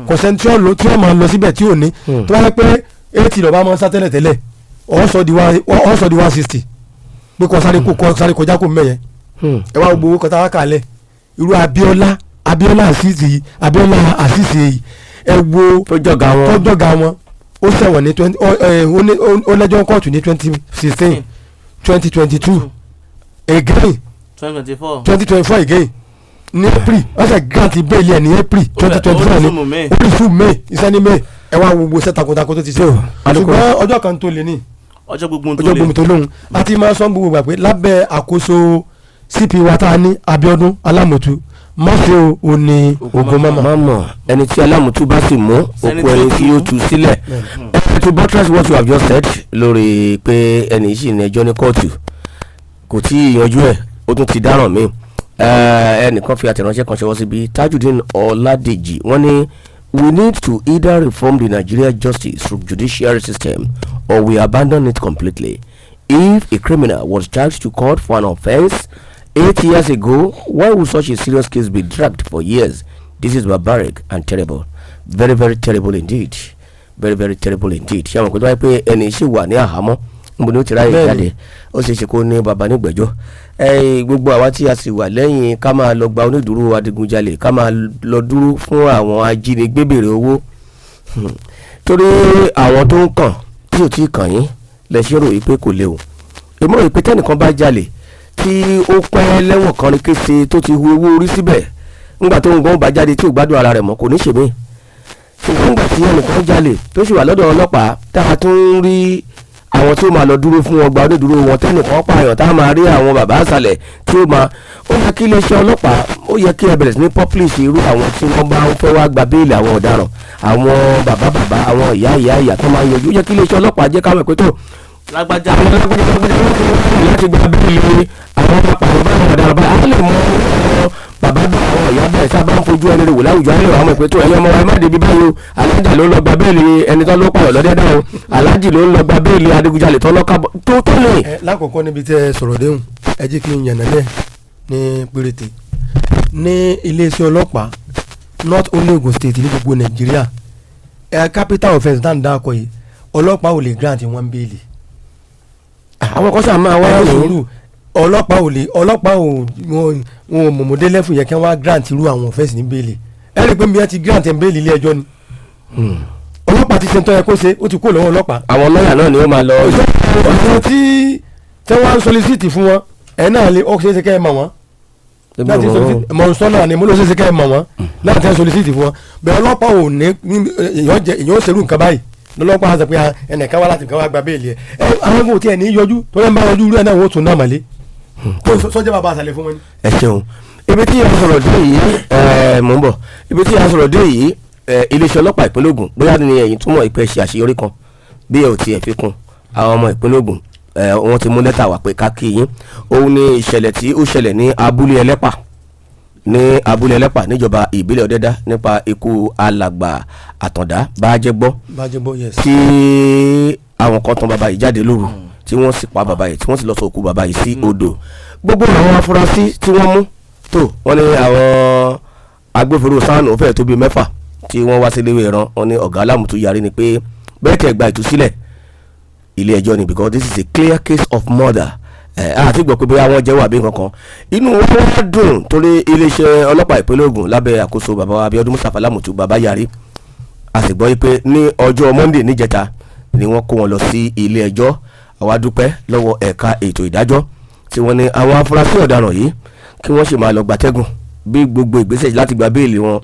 kọ̀sẹ́ni tí wọ́n máa lọ síbẹ̀ tí ò ní tó bá yẹ pé 80 lọ́ba máa ń sá tẹ́lẹ̀ ọ̀sọ̀ di 160 pé kọ́ sáré kọjá kó mẹ́yẹ ẹ wá gbowó kọ́tà wá kàlẹ̀ irú Abíọ́lá Àṣìṣe yìí ẹ wo tọ́jọ́gà wọn ó ṣẹ̀wọ̀n ní ó lẹ́jọ́ kóòtù ní 2016 2022 again 2024 again ní April wọ́n ṣe grant bail ẹ̀ ní April 2024 ní ó lè fún May iṣẹ́ ní May ẹ wá gbogbo iṣẹ́ takuntakun tó ti ṣe ṣùgbọ́n ọjọ́ kan tó lé ní ọjọ́ gbogbo tó lóhun àti máa sọ gbogbo gbà pé lábẹ́ àkóso CP wa tá a ní Abíọ́dún Alámọ̀tú mọ́fẹ́ ò ní Ògùn mọ́mọ́ ẹni tí Alámọ̀tú bá sì mú òkú ẹni tí ó tú sílẹ̀ to buttress what you have just said lórí pé ẹni yìí sì ní ẹjọ́ ní kóòtù kò tí ì yanjú ẹ̀ ó tún ti dáràn mí ẹnìkan fi àtẹ̀ránṣẹ́ kan ṣọwọ́ síbi Tajudeen Ọládèjì wọ́n ní we need to either reform the Nigeria justice through judiciary system or we abandon it completely. If a criminal was charged to court for an offence 8 years ago, why would such a serious case be dragged for years? This is barbaric and terrible. Very, very terrible indeed. Very, very terrible indeed. Ṣé àwọn kò tó wáyé pé ẹni ṣì wà ní àhámọ́ níbo ni ó ti ráyè jáde ó ṣe é ṣe kó ní bàbá nígbẹ̀jọ́. Gbogbo àwa tí a sì wà lẹ́yìn ká máa lọ gba onídùúró adigunjalè ká máa lọ dúró fún àwọn ajínigbé béèrè owó torí àwọn tó ń kàn tí ò tí ì kàn yín lẹ́sẹ̀ rò wípé kò léwu. èmi rò wípé tẹ́nìkan bá jalè tí ó pẹ́ lẹ́wọ̀n kan ní kése tó ti hu owó orí síbẹ̀ ńgbà tó ń gbọ́n bá jáde tí ò gbádùn ara rẹ̀ mọ́ kò ní ṣèmí. ṣùgbọ́n ńgbà tí ẹnìkan jalè tó sì wà lọ́dọ̀ ọlọ́pàá tá a tún rí àwọn tí ó máa lọ dúró fún wọn gba onídùúró wọn tẹ́nìkan pààyàn tá a máa rí àwọn bàbá àṣàlẹ̀ tí ó máa ó yẹ kí iléeṣẹ́ ọlọ́pàá ó yẹ kí ẹ bẹ̀rẹ̀ sí ní publish irú àwọn tí wọ́n bá ń fẹ́ wá gba béèlì àwọn ọ̀daràn àwọn bàbá àwọn ìyá tó máa ń yọjú ó yẹ kí iléeṣẹ́ ọlọ́pàá jẹ́ káwọn ìpẹ́tò lágbájá láti gba béèlì àwọn ọ̀daràn bá a lè mọ bàbá bá àwọn ìyá bẹ́ẹ̀ sábà ń fojú ẹni rẹ̀ wò láwùjọ alẹ́ àwọn ìpẹ́tò ẹ̀yọ́ ọmọ ẹ má débi báyìí o alájà ló ń lọ gba béèlì ẹni tó ló pààyàn lọ́dẹ́dá o alájì ló ń lọ gba béèlì adigunjalè tó lọ́ka tó lè. lákòókò níbi tẹ́ ẹ sọ̀rọ̀ déhùn ẹ jẹ́ kí n yànnà lẹ̀ ní péréte ní iléeṣẹ́ ọlọ́pàá not only Ogun State ní gbogbo Nàìjíríà capital offence dáhùn dáàkọ yìí ọlọ́pàá ò lè grant wọn béèlì. àwọn kan sáà máa wá lóru ọlọ́pàá ò wọn mọ̀mọ́dé lẹ́fù yẹ kí wọ́n grant irú àwọn offence ní béèlì ẹ rí i pé bí wọ́n ti grant ẹ̀ béèlì ilé ẹjọ́ ni ọlọ́pàá ti ṣe ń tọ́ ẹ kó ṣe ó ti kó lọ́wọ́ ọlọ́pàá. àwọn lọ́yà náà ni ó máa lọ. ọ̀sán tí wọ́n á solicit fún wọn ẹ̀ náà lè ó ṣeéṣe kẹ́ ẹ mọ̀ wọ́n láti mọ̀nsọ́nà ni mo ló ṣeéṣe kẹ́ ẹ mọ̀ wọ́n láti ẹ̀ solicit fún wọn bẹ́ẹ̀ ọlọ́pàá ò ní èèyàn ó ṣerú nǹkan báyìí lọ́lọ́pàá sọ pé ẹnìkan wá láti nǹkan wá gba béèlì ẹ̀ àwọn kò tiẹ̀ ní yọjú tó lẹ́nu bá yọjú irú ẹ̀ náà wọ́n tún náà mọ̀lé tó sọ́jà bàbá àṣàlẹ̀ fún wọn. ẹ ṣeun ibi tí a sọ̀rọ̀ dé yìí mò ń bọ̀ ibi tí a sọ̀rọ̀ dé yìí iléeṣẹ́ ọlọ́pàá ìpínlẹ̀ Ògùn bóyá ni ẹ̀yin túmọ̀ ìpẹ́ ṣe àṣeyọrí kan bí ẹ ò tiẹ̀ fi kún àwọn ọmọ ìpínlẹ̀ Ògùn wọ́n ti mú lẹ́tà wá pé káàkiri yín òun ni ìṣẹ̀lẹ̀ tí ó ṣẹlẹ̀ ní abúlé ẹlẹ́pà níjọba ìbílẹ̀ Ọ̀dẹ́dá nípa ikú alàgbà Àtàndá Bájẹ́gbọ́ yes. tí àwọn kan tàn bàbá yìí jáde lóru tí wọ́n sì pa bàbá yìí tí wọ́n sì lọ sọ òkú bàbá yìí sí odò gbogbo àwọn afurasí tí wọ́n mú tó wọ́n ní àwọn agbófinró sáànù fẹ́ẹ̀ tó bíi 6 tí wọ́n wá sí iléèwé ìran wọn ní ọ̀gá Alámùtú yarí ni pé bẹ́ẹ̀ tẹ̀ gba ìtúsílẹ̀ ilé ẹjọ́ ni because this is a clear case of murder àti gbọ́ pé bóyá wọ́n jẹ́wọ́ àbí nǹkan kan inú wọn wá dùn torí iléeṣẹ́ ọlọ́pàá ìpínlẹ̀ Ògùn lábẹ́ àkóso bàbá Abíọ́dún Mustapha Alámùtú bàbá yarí a sì gbọ́ pé ní ọjọ́ Monday níjẹta ni wọ́n kó wọn lọ sí ilé ẹjọ́ àwa dúpẹ́ lọ́wọ́ ẹ̀ka ètò ìdájọ́ tí wọ́n ní àwọn afurasí ọ̀daràn yìí kí wọ́n sì máa lọ gbatẹ́gùn bí gbogbo ìgbésẹ̀ láti gba béèlì wọn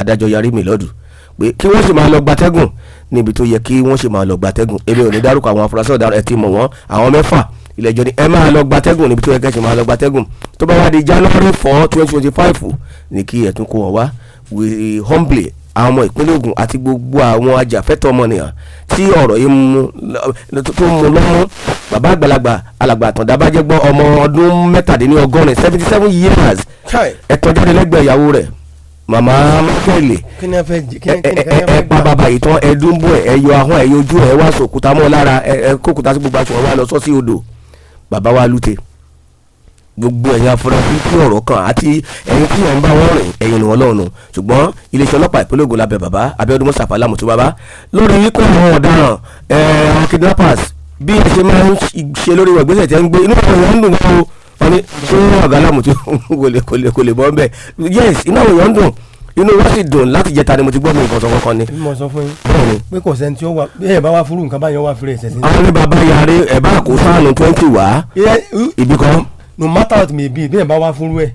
adájọ́ yarí mi lọ́dún pé kí wọ́n sì máa lọ gbatẹ́gùn níbi tó yẹ kí wọ́n sì máa lọ gbatẹ́gùn èmi ò ní dárúkọ àwọn afurasí ọ̀daràn ẹ ti mọ̀ wọ́n àwọn 6 ilé ẹjọ́ ni ẹ máa lọ gbatẹ́gùn níbi tó yẹ kẹ́ sì máa lọ gbatẹ́gùn tó bá wá di January 4, 2025 ní kí ẹ tún kó wọn wá we humbly àwọn ọmọ ìpínlẹ̀ Ògùn àti gbogbo àwọn ajàfẹ́tọ̀ ọmọnìyàn tí ọ̀rọ̀ yìí tó mú lọ́mú bàbá àgbàlagbà alàgbà Àtàndá Bájẹ́gbọ́ ọmọ ọdún 77 77 years ẹ̀tọ́ jáde lẹ́gbẹ̀ẹ́ ìyàwó rẹ̀ màmá Nipinle ẹ pa bàbá yìí tán ẹ dúnbò ẹ yọ ahọ́n ẹ yọjú ẹ wá sòkúta mọ́ lára ẹ kókúta sí gbogbo aṣọ wa lọ sọ sí odò bàbá wa lùtẹ̀ gbogbo ẹ̀yin afurasí tí ọ̀rọ̀ kan àti ẹ̀yin tí wọ́n ń bá wọn rìn ẹ̀yin ni wọ́n lọ́nu ṣùgbọ́n iléeṣẹ́ ọlọ́pàá ìpínlẹ̀ Ògùn lábẹ́ bàbá Abíọ́dún Mustapha Alámùtú bàbá lórí wípé àwọn ọ̀daràn àwọn kidnappers bí ẹ ṣe máa ń ṣe lórí ìgbésẹ̀ tí ẹ ń gbé inú àwọn èèyàn ń dùn gan o wọ́n ní ṣé ọ̀gá Alámùtú kò lè bọ́ ń bẹ̀ yes inú àwọn èèyàn ń dùn inú wa sì dùn láti jẹta ni mo ti gbọ́ mi nǹkan sọ kankan ni. mo sọ fún yín pé kò sẹ́ni tí ó wà bí ẹ̀ bá wá fúrú nǹkan báyọ̀ wá fúrú ẹ̀sẹ̀ sí. àwọn ní bàbá yàrá ẹ̀ bá kó sáànù 20 wá ibì kan no matter what may be bí ẹ̀ bá wá fúnrú ẹ̀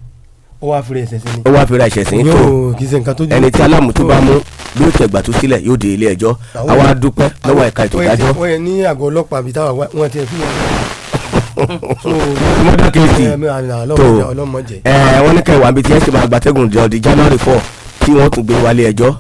ó wá fúnra ẹ̀sẹ̀ sí ni. ó wá fúnra ẹ̀sẹ̀ sí ni tó kì í ṣe nǹkan tó jẹ́ ẹni tí alámùtú bá mú bí ó tẹ̀ gbà tó sílẹ̀ yóò dé ilé ẹjọ́ àwa dúpẹ́ lọ́wọ́ ẹ̀ka ètò ìdájọ́. wọ́n yẹn ní àgọ́ ọlọ́pàá bíi táwa wọ́n ti fi mọ́dà kéèsì tó wọ́n ní kẹwàá bíi tí ẹ ṣe máa gbàtẹ́gùn jọ di January 4 tí wọ́n tún gbé wálé ẹjọ́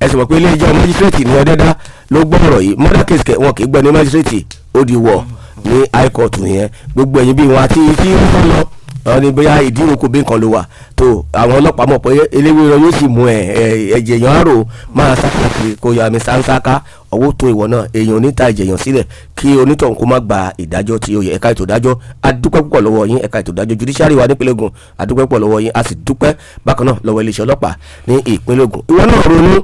ẹ sì mọ̀ pé ilé ẹjọ́ májísírèètì ní Ọ̀dẹ́dá ló gbọ́ ọ̀rọ̀ yìí mọ́dà kéèsì wọn kì í gbọ́ ní májísírèètì ó di wọ̀ ní high court yẹn gbogbo ẹ̀yin bíi wọn àti tí wọ́n lọ wọ́n ní bóyá ìdí òkú bí nǹkan ló wà tó àwọn ọlọ́pàá mọ̀ pé eléwé rẹ yóò sì mú ẹ̀jẹ̀ yàn àrò máa sákàkiri kó yọ àmì sáńsáká ọwọ́ tó ìwọ náà èèyàn oníta ẹ̀jẹ̀ yàn sílẹ̀ kí onítọ̀hún kó má gba ìdájọ́ tí ó yẹ ẹ̀ka ètò ìdájọ́ adúpẹ́ púpọ̀ lọ́wọ́ yín ẹ̀ka ètò ìdájọ́ judiciary wa nípínlẹ̀ Ògùn adúpẹ́ púpọ̀ lọ́wọ́ yín a sì dúpẹ́ bákan náà lọ́wọ́ iléeṣẹ́ ọlọ́pàá ní ìpínlẹ̀ Ògùn ìwọ náà ronú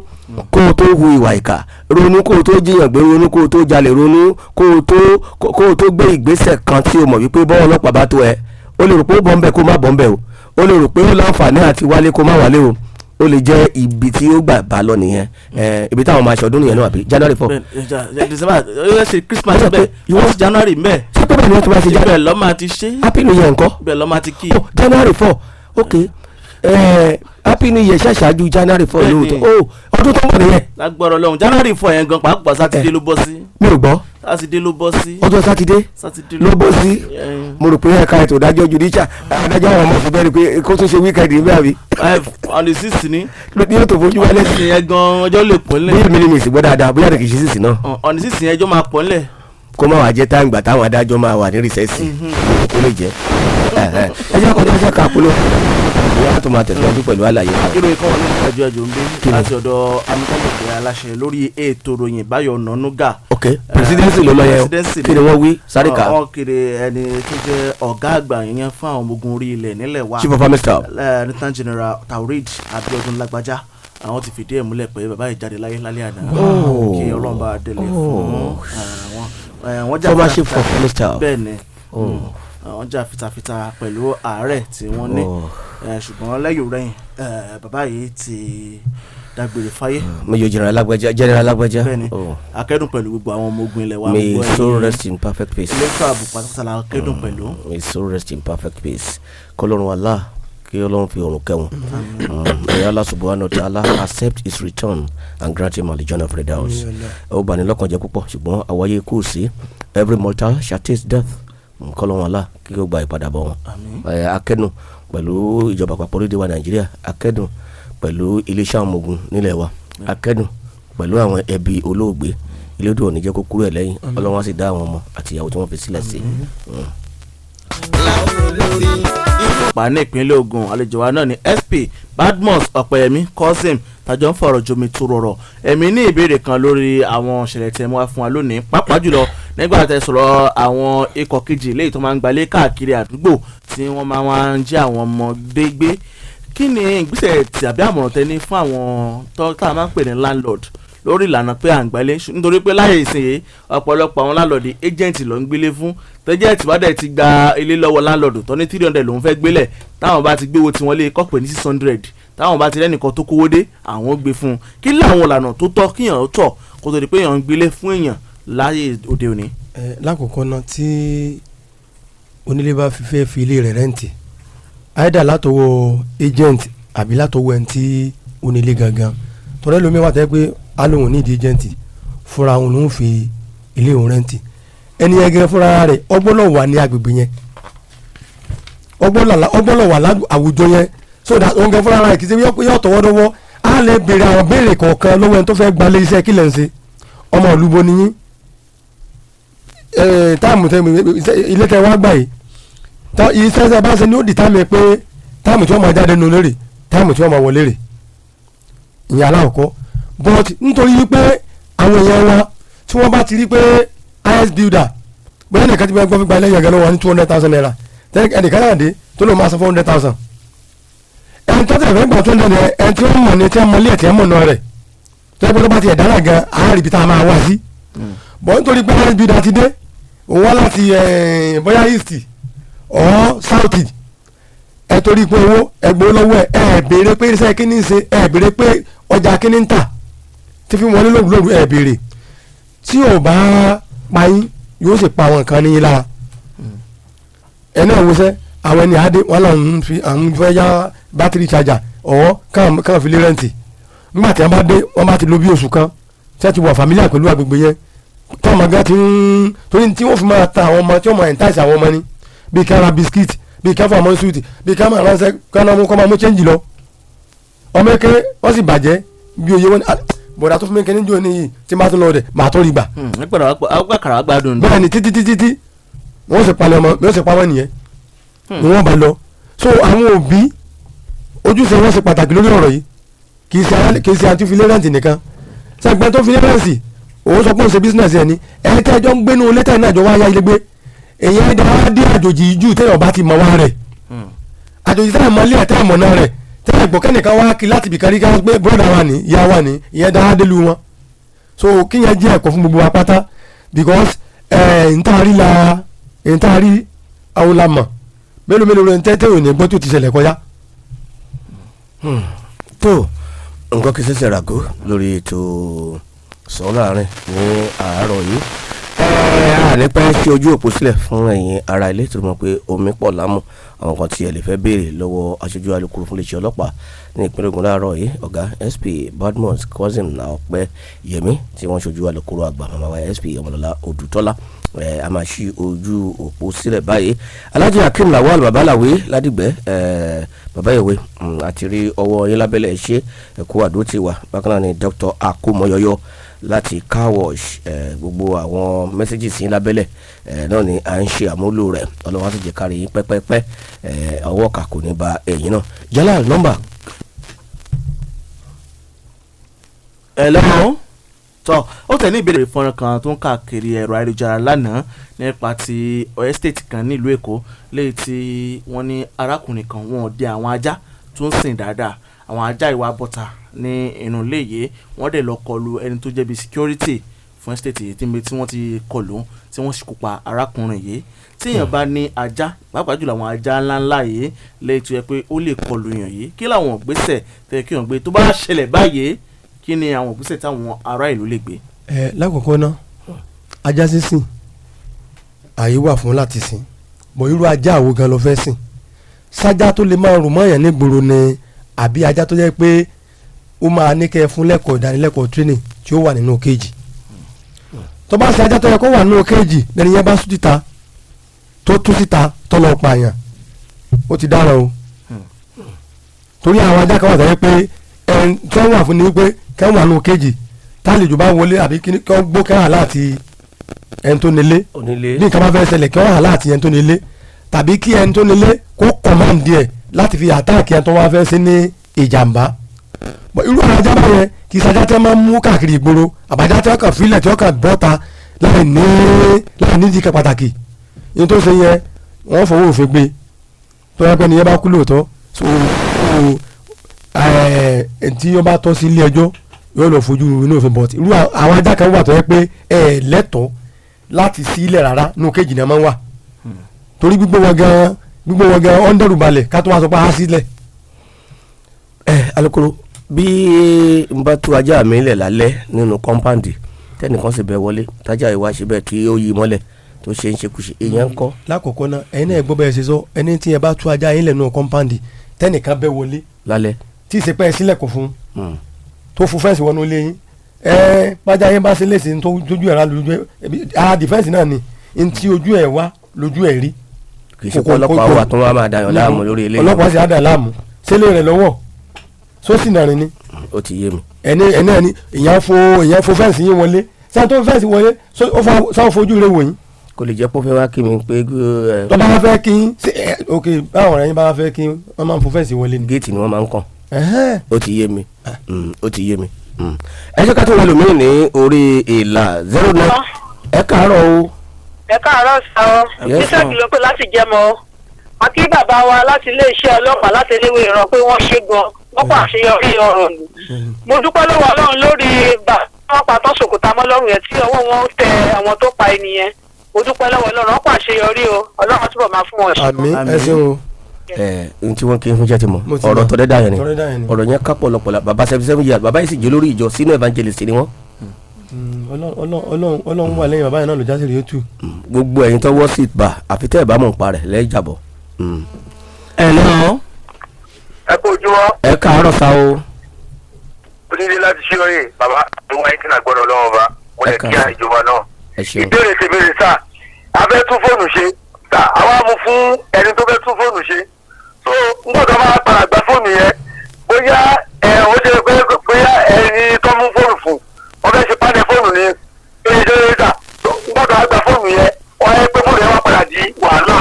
kó o tó hu ìwà ìkà ronú kó o tó jiyàn gbé ronú kó o tó jalè ronú kó o tó gbé ìgbésẹ̀ kan tí o mọ̀ wípé bọ́wọ́ ọlọ́pàá bá tó ẹ o lè rò pé ó bọ̀ ń bẹ̀ kó má bọ̀ ń bẹ̀ o lè rò pé ó láǹfààní àti wálé kó má wálé o ó lè jẹ́ ibi tí ó gbà bá lọ nìyẹn ibi táwọn máa ṣọdún nìyẹn náà àbí January 4. December yóò ṣe Christmas bẹ́ẹ̀ ìwọ́n January bẹ́ẹ̀ ṣé pé bẹ́ẹ̀ ni wọ́n ti máa ṣe bẹ́ẹ̀ lọ́ máa ti ṣe Happy New Year ńkọ́ bẹ́ẹ̀ lọ́ máa ti kí. January 4 ok Happy New Year ṣàṣàjú January 4 lóòótọ́ ọdún tó ń bọ̀ nìyẹn. lágbọ́rọ̀ lọ́hùn January 4 yẹn gan pàápàá sátidé ló bọ́ sí. mi ò gbọ́ sátidé ló bọ́ sí. ọjọ́ sátidé ló bọ́ sí mo rò pé ẹ̀ka ètò ìdájọ́ judicial adájọ́ àwọn ọmọ òfin bẹ́ẹ̀ ni pé kó tún ṣe wíkẹ́ndì níbẹ̀ àbí. on the 6th ni. ní yóò tó fojú wálé. ọ̀sìn yẹn gan ọjọ́ lè pọ̀ nílẹ̀. bí èmi ni mi sì gbọ́ dáadáa bóyá kì í ṣe 6 náà. on the 6th yẹn ẹjọ́ máa pọ̀ nílẹ̀. kó má wàá jẹ́ táwọn ìgbà táwọn adájọ́ máa wà ní rìsẹ́sì kó lè jẹ́ ẹjọ́ kan tó ṣe kàkúlò wọ́n á tún máa tẹ̀síwájú pẹ̀lú àlàyé. ìròyìn kan wà ní ìdájọ́ ẹjọ́ ń bí láti ọ̀dọ̀ amúkọ́lùkọ́ aláṣẹ lórí ètò ìròyìn Báyọ̀ Ọ̀nànúgà. ok presidency ló lọ yẹ o kí ni wọ́n wí sáré ká. wọ́n kéde ẹni tó jẹ́ ọ̀gá àgbà yẹn fún àwọn ọmọ ogun orí ilẹ̀ nílẹ̀ wa chief of army staff lieutenant general Taoreed Abiodun Lágbájá àwọn ti fìdí ẹ̀ múlẹ̀ pé bàbá yìí jáde láyé lálẹ́ àná kí Ọlọ́run bá délé fún wọn jà former chief of army staff bẹ́ẹ̀ ni wọ́n jà fitafita pẹ̀lú àárẹ̀ tí wọ́n ní ṣùgbọ́n lẹ́yìn rẹ̀yìn bàbá yìí ti dágbére fáyé. Major General Lágbájá bẹ́ẹ̀ni akẹ́dùn pẹ̀lú gbogbo àwọn ọmọ ogun ilẹ̀ wa. may his soul rest in perfect peace. ilé tó àbùkù pátápátá la akẹ́dùn pẹ̀lú. may his soul rest in perfect peace. kọlọ́run Allah kí Ọlọ́run fi ọ̀run kẹ́wọn. may Allah subhanahu wa ta'ala accept his return and grant him al-Jannah of Firdaus. ó bani lọ́kàn jẹ́ púpọ̀ ṣùgbọ́n àwáyé kù sí every mortal shall taste death. kọlọ́run Allah kí ó gba ìpadàbọ̀ wọn. akẹ́dùn pẹ̀lú ìjọba àpapọ̀ orílẹ̀-èdè wa Nàìjíríà akẹ́dùn pẹ̀lú iléeṣẹ́ àwọn ọmọ ogun nílẹ̀ wa akẹ́dùn pẹ̀lú àwọn ẹbí olóògbé ilédùn òní jẹ́ kó kúrò ẹ̀ lẹ́yìn Ọlọ́run á sì dá àwọn ọmọ àti ìyàwó tí wọ́n fi sílẹ̀ sí. pa ní ìpínlẹ̀ Ògùn àlejò wa náà ni SP Badmus Ọ̀pẹ̀yẹmí Cousin tàjọ ń fọ̀rọ̀ jomi tó rọrọ̀ ẹ̀mí ní ìbéèrè kan lórí àwọn ìṣẹ̀lẹ̀ tẹ̀ mọ́ fún wa lónìí pàápàá jùlọ nígbà tẹ́ sọ̀rọ̀ àwọn ikọ̀ kejì léyìí tó máa ń gbalé káàkiri àdúgbò tí wọ́n máa ń jí àwọn ọmọdé gbé kí ni ìgbésẹ̀ tàbí àmọ̀ràn tẹ́ ní fún àwọn tá a máa ń pè ní landlord lórí ìlànà pé à ń gbalé nítorí pé láyé ìsinyìí ọ̀pọ̀lọpọ̀ àwọn landlord agent ló ń gbélé fún tẹ́jẹ́ẹ̀tì bá dẹ̀ ti gba ilé lọ́wọ́ landlord tó ní 300 lòún fẹ́ gbélẹ̀ táwọn bá ti gbéwò tí wọ́n lè kọ́pẹ́ ní 600 táwọn bá ti rẹ́nìkan tó kówó dé àwọn gbé fún un kí láwọn ìlànà tó tọ́ kíyàn ó tọ̀ kó tó di pé èèyàn ń gbélé fún èèyàn láyé òde òní. lákòókò náà tí onílé bá fẹ́ fi ilé rẹ̀ rẹ́ǹtì àìdá látọwọ́ agent àbí látọwọ́ ẹni tí onílé gangan tọ́lẹ́ lómi wà tẹ́ pé alóhùn nídìí agent fúnra òun ló ń fi ilé òun rẹ́ǹtì ẹni yẹn gẹ́gẹ́ fúnra rẹ̀ ọgbọ́nọ̀ wà ní agbègbè yẹn ọgbọ́nọ̀ wà láwùjọ yẹn so that òun gẹ́gẹ́ fúnra rẹ̀ kì í ṣe yọ tọwọ́dọ́wọ́ á lè béèrè àwọn béèrè kọ̀ọ̀kan lọ́wọ́ ẹni tó fẹ́ gbalé iṣẹ́ kí lẹ́ ń ṣe ọmọ olúbo nìyí táàmù tẹ ilé tẹ wá gbà yìí iṣẹ́ tẹ bá ṣe ní ó dì táàmù pé táàmù tí wọ́n máa jáde nù lérè táàmù tí wọ́n máa wọlé rè ìyẹn aláwọ̀kọ́ but nítorí wípé àwọn èèyàn wa tí wọ́n bá ti rí pé highest builder bóyá nìkan ti gbọ́ fipá lẹ́yìn ẹ̀gẹ́ lọ́wọ́ ní 200,000 naira ẹnìkan náà dé tó ló máa san 400,000 ẹni tó tẹ̀lé fẹ́ gbà 200 naira ẹni tí wọ́n mọ̀ ní tí wọ́n mọ̀ lé ẹ̀ tí wọ́n mọ̀ náà rẹ̀ tó yẹ pé tó bá ti ẹ̀ dára gan àárín ibi tá a máa wá sí bọ́ nítorí pé highest builder ti dé òun wá láti bóyá east or south ẹ torí pé owó ẹgbẹ́ lọ́wọ́ ẹ béèrè pé iṣẹ́ kí ni ń ṣe ẹ béèrè pé ọjà kí ni ń tà tí fi wọlé lóògùn ẹ béèrè tí ò bá pa yín yóò sì pa àwọn nǹkan níyìn lára ẹ náà wọṣẹ́ àwọn ẹni àdé wọn là ń fi àwọn fẹ́ yá bátìrì charger ọ̀ káwọn fi lé rẹ́ǹtì nígbà tí wọ́n bá dé wọ́n bá ti lo bí oṣù kan tí wọ́n ti wà familiar pẹ̀lú agbègbè yẹn tí wọ́n máa gá ti ń torí tí wọ́n fi máa ta àwọn ọmọ tí wọ́n máa entice àwọn ọmọ ni bíi ká ra bisikíìtì bíi ká fún àwọn sùúrùtì bíi ká máa ránṣẹ́ ká máa mú change lọ ọmọ eke wọ́n sì bàjẹ́ bí oyè wọn bọ̀dà tó fún mi kẹ́ni jò níyì tí máa tún lọ rẹ̀ máa tó rí gbà. agbákàrà gbádùn. bẹ́ẹ̀ ni títí wọ́n sì palẹ̀ ọmọ wọ́n sì pa wọ́n nìyẹn ni wọ́n bá lọ so àwọn òbí ojúṣe wọn ṣe pàtàkì lórí ọ̀rọ̀ yìí kì í ṣe àti filẹ́rẹ́ǹtì nìkan sẹ́gbẹ́ tó filẹ́rẹ́ǹtì òun sọ pé òun ṣe bísínẹ̀sì ẹni ẹni tẹ́ ẹjọ́ ń gbénu létà náà jọ wáyá ilé gbé èyí ẹ̀dá wá dé àjòjì jù tẹ́lẹ̀ ọba ti mọ̀ wá rẹ̀ àjòjì tẹ́lẹ̀ mọ́ ilé ẹ̀tẹ́ ìmọ̀ náà rẹ̀ tẹ́lẹ̀ gbọ́ kẹ́nìkan wá kí láti bìkan rí ká gbé bọ́dà wa ní ìyá wa ní ìyẹn dá délù wọn so kíyẹn jẹ́ ẹ̀kọ́ fún gbogbo wa pátá because ntaari àwọn la mọ̀ mélòó rẹ̀ ń tẹ́tẹ́ òní gbọ́ tó ti ṣẹlẹ̀ kọjá. tó nǹkan kì í ṣẹ̀ṣẹ̀ ràgó lórí ètò sọ láàrin ní àárọ̀ yìí ànípẹ́ ṣe ojú òpó sílẹ̀ fún ẹ̀yin ará ilé tó mọ̀ pé omi pọ̀ lámù àwọn kan tí ẹ lè fẹ́ béèrè lọ́wọ́ aṣojú alukoro fún iléeṣẹ́ ọlọ́pàá ní ìpínlẹ̀ Ògùn láàárọ̀ yìí ọ̀gá SP Badmus cousin ọ̀pẹ yẹmí tí wọ́n ṣojú alukoro àgbà màmá wa SP ọmọlọ́lá odùtọ́lá a máa ṣí ojú òpó sílẹ̀ báyìí Alhaji Hakeem Lawal babaláwe ládìgbẹ́ bàbá ìwé àti rí ọwọ́ yín lábẹ́lẹ̀ ṣe ẹ̀kọ́ àdó ti wà bákan náà ni Dr. Akomoyoyo láti car wash gbogbo àwọn mẹ́sẹ́gì sí lábẹ́lẹ̀ náà ni à ń ṣe àmúlò rẹ̀ ọlọ́wọ́n á sì jẹ́ kárí yín pẹ́pẹ́pẹ́ ọwọ́ kà kò ní ba ẹ̀yìn náà jálá nọ́mbà. ẹ lọ́wọ́ tọ́ ó tẹ̀ ní ìbéèrè fọ́nrán kan tó ń káàkiri ẹ̀rọ ayélujára lánàá nípa ti estate kan nílùú Èkó léyìí tí wọ́n ní arákùnrin kan wọ́n dé àwọn ajá tó ń sìn dáadáa àwọn ajá ìwà bọ́ta ní inú ilé yìí wọ́n dẹ̀ lọ kọlu ẹni tó jẹ́ bí security fún estate yìí tí wọ́n ti kọlu tí wọ́n sì kópa arákùnrin yìí tí èèyàn bá ní ajá pàápàá jùlọ àwọn ajá ńláńlá yìí léyìí tó yẹ pé ó lè kọlu èèyàn yìí kí làwọn ìgbésẹ̀ tẹ́ kí wọ́n gbé tó bá ṣẹlẹ̀ báyìí kí ni àwọn ìgbésẹ̀ táwọn ará ìlú lè gbé. lákòókò náà ajá sísìn àyè wà fún láti sìn bọ̀ irú ajá àwo gan ló fẹ́ sìn sájá tó lè máa rùn mọ́yàn nígboro ni àbí ajá tó jẹ́ pé ó máa ní kẹ́ fún lẹ́kọ̀ọ́ ìdánilẹ́kọ̀ọ́ training tí ó wà nínú kéèjì tó bá ṣe ajá tó yẹ kó wà nínú kéèjì lẹ́ni yẹn bá sùn síta tó tún síta tó lọ pààyàn ó ti dára o torí àwọn ajá kan wà sẹ́yìn pé ẹn tí wọ́n wà fún ni wípé kẹ́ wà nínú kéèjì tálejò bá wọlé àbí kí wọ́n gbó kẹ́ wà láti ẹni tó nílé bí nǹkan bá fẹ́ ṣẹlẹ̀ kí wọ́n wà láti ẹni tó nílé tàbí kí ẹni tó nílé kó kọ̀máǹdì ẹ̀ láti fi àtáàkì ẹni tó wá fẹ́ sí ní ìjàmbá irú àwọn ajá báyẹn kì í sajá tí wọ́n máa ń mú káàkiri ìgboro àbájá tí wọ́n kàn fílẹ̀ tí wọ́n kàn bọ́ta láì ní ìdíkà pàtàkì yìí tó ṣe yẹ wọ́n fọwọ́ òfin gbé tó yẹ pé nìyẹn bá kú lóòótọ́ so tí wọ́n bá tọ́ sí ilé ẹjọ́ yóò lọ fojú inú òfin bọ̀tì irú àwọn ajá kan wà tó yẹ pé lẹ́tọ̀ọ́ láti sí ilẹ̀ rárá nínú kéjì náà máa ń wà torí gbígbó wọn gan ọ́ndẹ̀rù balẹ̀ ká tó wá sọ pé á sílẹ̀. alukoro bí n bá tú ajá mi lẹ̀ lálẹ́ nínú kọ́ńpáǹdì tẹ́nìkan sì bẹ́ wọlé tájà ìwà ṣe bẹ́ẹ̀ tí ó yí mọ́lẹ̀ tó ṣe ń ṣekúṣe èèyàn ń kọ́. lákòókò náà ẹ̀yin náà gbọ́ bẹ́ẹ̀ ṣe sọ ẹni tí ẹ bá tú ajá yín lẹ̀ nínú kọ́ńpáǹdì tẹ́nìkan bẹ́ wọlé lálẹ́ tí ì ṣe pẹ́ sílẹ̀kùn fún tó fún fẹ́ǹsì wọnú ilé yín bájá yín bá ṣe léṣe tójú ẹ̀ rà lójú ara dìfẹ́ǹsì náà ni ntí ojú ẹ̀ wá lójú ẹ̀ rí. kì í ṣe pé ọlọ́pàá wà tó wá máa dayọ̀ láàmú lórí ilé. ọlọ́pàá sì á dà láàmú sílé rẹ̀ lọ́wọ́ sósì nàrin ni. ó ti yé mi. ẹni ìyẹn fo fẹ́ǹsì yín wọlé sáà tó fẹ́ǹsì wọlé sáà fojú rẹ̀ wò yín. kò lè jẹ́ pé ó fẹ́ wá kí mi pé. tó bá fẹ́ kí ok báwọn ọ̀rẹ́ yín bá fẹ́ kí wọ́n máa ń fo fẹ́ǹsì wọlé ni. géètì ni wọ́n máa ń kàn. ó ti yé mi ó ti yé mi. ẹ ṣe ká tó wọlé mi ní orí ìlà 09. ẹ káàárọ̀ o. ẹ káàárọ̀ sá ọ iṣẹ́ kìlọ̀ pé láti jẹ́ mọ́ akí bàbá wa láti iléeṣẹ́ ọlọ́pàá láti eléwé ìran pé wọ́n ṣe gan wọ́n pa àṣeyọrí ọ̀rọ̀ nù. mo dúpẹ́ lọ́wọ́ ọlọ́run lórí wọ́n pa tọ́sọ̀kòtà mọ́ lọ́rùn yẹn tí ọwọ́ wọn tẹ àwọn tó pa ènìyàn mo dúpẹ́ lọ́wọ́ ọlọ́run wọ́n pa àṣeyọrí o ọlọ́run túbọ̀ máa fún wọn ṣe. àmín ẹ ṣeun o. n tí wọ́n kí n fún jẹ́ ti mọ̀ ọ̀rọ̀ tọ́lẹ̀ dá yẹn ni ọ̀rọ̀ yẹn ká pọ̀lọpọ̀lọ bàbá 77 years bàbá yìí sì jẹ́ lórí ìjọ sínú evangelist ni wọ́n. ọlọ́run wà lẹ́yìn bàbá yẹn náà ló jásí rí otu. gbogbo ẹ̀yin tó wọ́ sí ìbá àfi tẹ́ ẹ̀ bá mọ̀ ń parẹ̀ lẹ́yìn jàbọ̀ ẹ lọ́wọ́. ẹ kó ojúmọ́. ẹ káàárọ̀ sá o. onílé láti ṣí oye bàbá àwọn ẹni tí náà gbọ́dọ̀ lọ́wọ́ bá wọ́n lè kí ìjọba náà. ẹ ṣeun. ìbéèrè ti béèrè sá a fẹ́ tún fóònù ṣe sá àwa mú fún ẹni tó fẹ́ tún fóònù ṣe so ngbọ́dọ̀ máa padà gba fóònù yẹn bóyá ó ṣe pé bóyá ẹni tó mú fóònù fún wọ́n fẹ́ ṣe pánẹ̀ fóònù ni èyí tó yẹ sá ngbọ́dọ̀ á gba fóònù yẹn wọ́n yẹ pé fóònù yẹn wá padà di wàhálà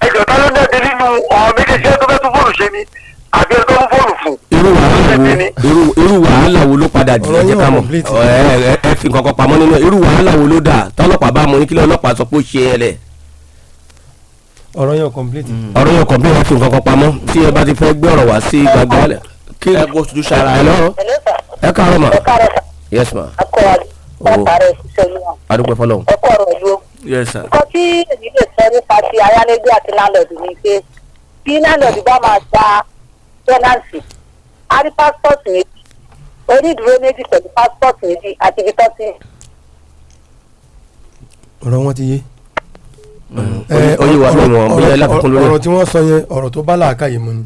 ẹjọ́ tá ló dẹ́ẹ̀dẹ́ nínú ọ̀rọ̀ méjèèjì tó fẹ́ tún fóònù ṣe ni àbí ẹni tó mú fóònù fún. irú wàhálà wo ló padà di ẹjẹ ká mọ̀ ẹ fi nǹkan kan pamọ́ nínú irú wàhálà wo ló dà tọ́lọ́pàá bá mọ ní kílẹ̀ ọlọ́pàá sọ pé ó ṣe ẹ lẹ̀. ọ̀rọ̀ yẹn complete. ọ̀rọ̀ yẹn complete wọ́n fi nǹkan kan pamọ́ tí ẹ bá ti fẹ́ gbé ọ̀rọ̀ wá sí gbàgbọ́ rẹ̀. kí ẹ kó tuntun ṣara ẹ lọ́rọ̀. ẹ káàárọ̀ ma. yes ma. adúpẹ́ fọlọ́hún. yes sir. nǹkan tí èmi lè sọ nípa ti ayálégbé àti láńlọ́ọ̀dù ni pé bí láńlọ́ọ̀dù bá máa gba tẹ́nàǹtì a rí pásítọ̀tì méjì onídùúró méjì pẹ̀lú pásítọ̀tì méjì àti ibi tó ti. ọ̀rọ̀ wọn ti yé. oye wa fún wọn bóyá láfikún lórí. ọ̀rọ̀ tí wọ́n sọ yẹn ọ̀rọ̀ tó bá làákàyè mu ni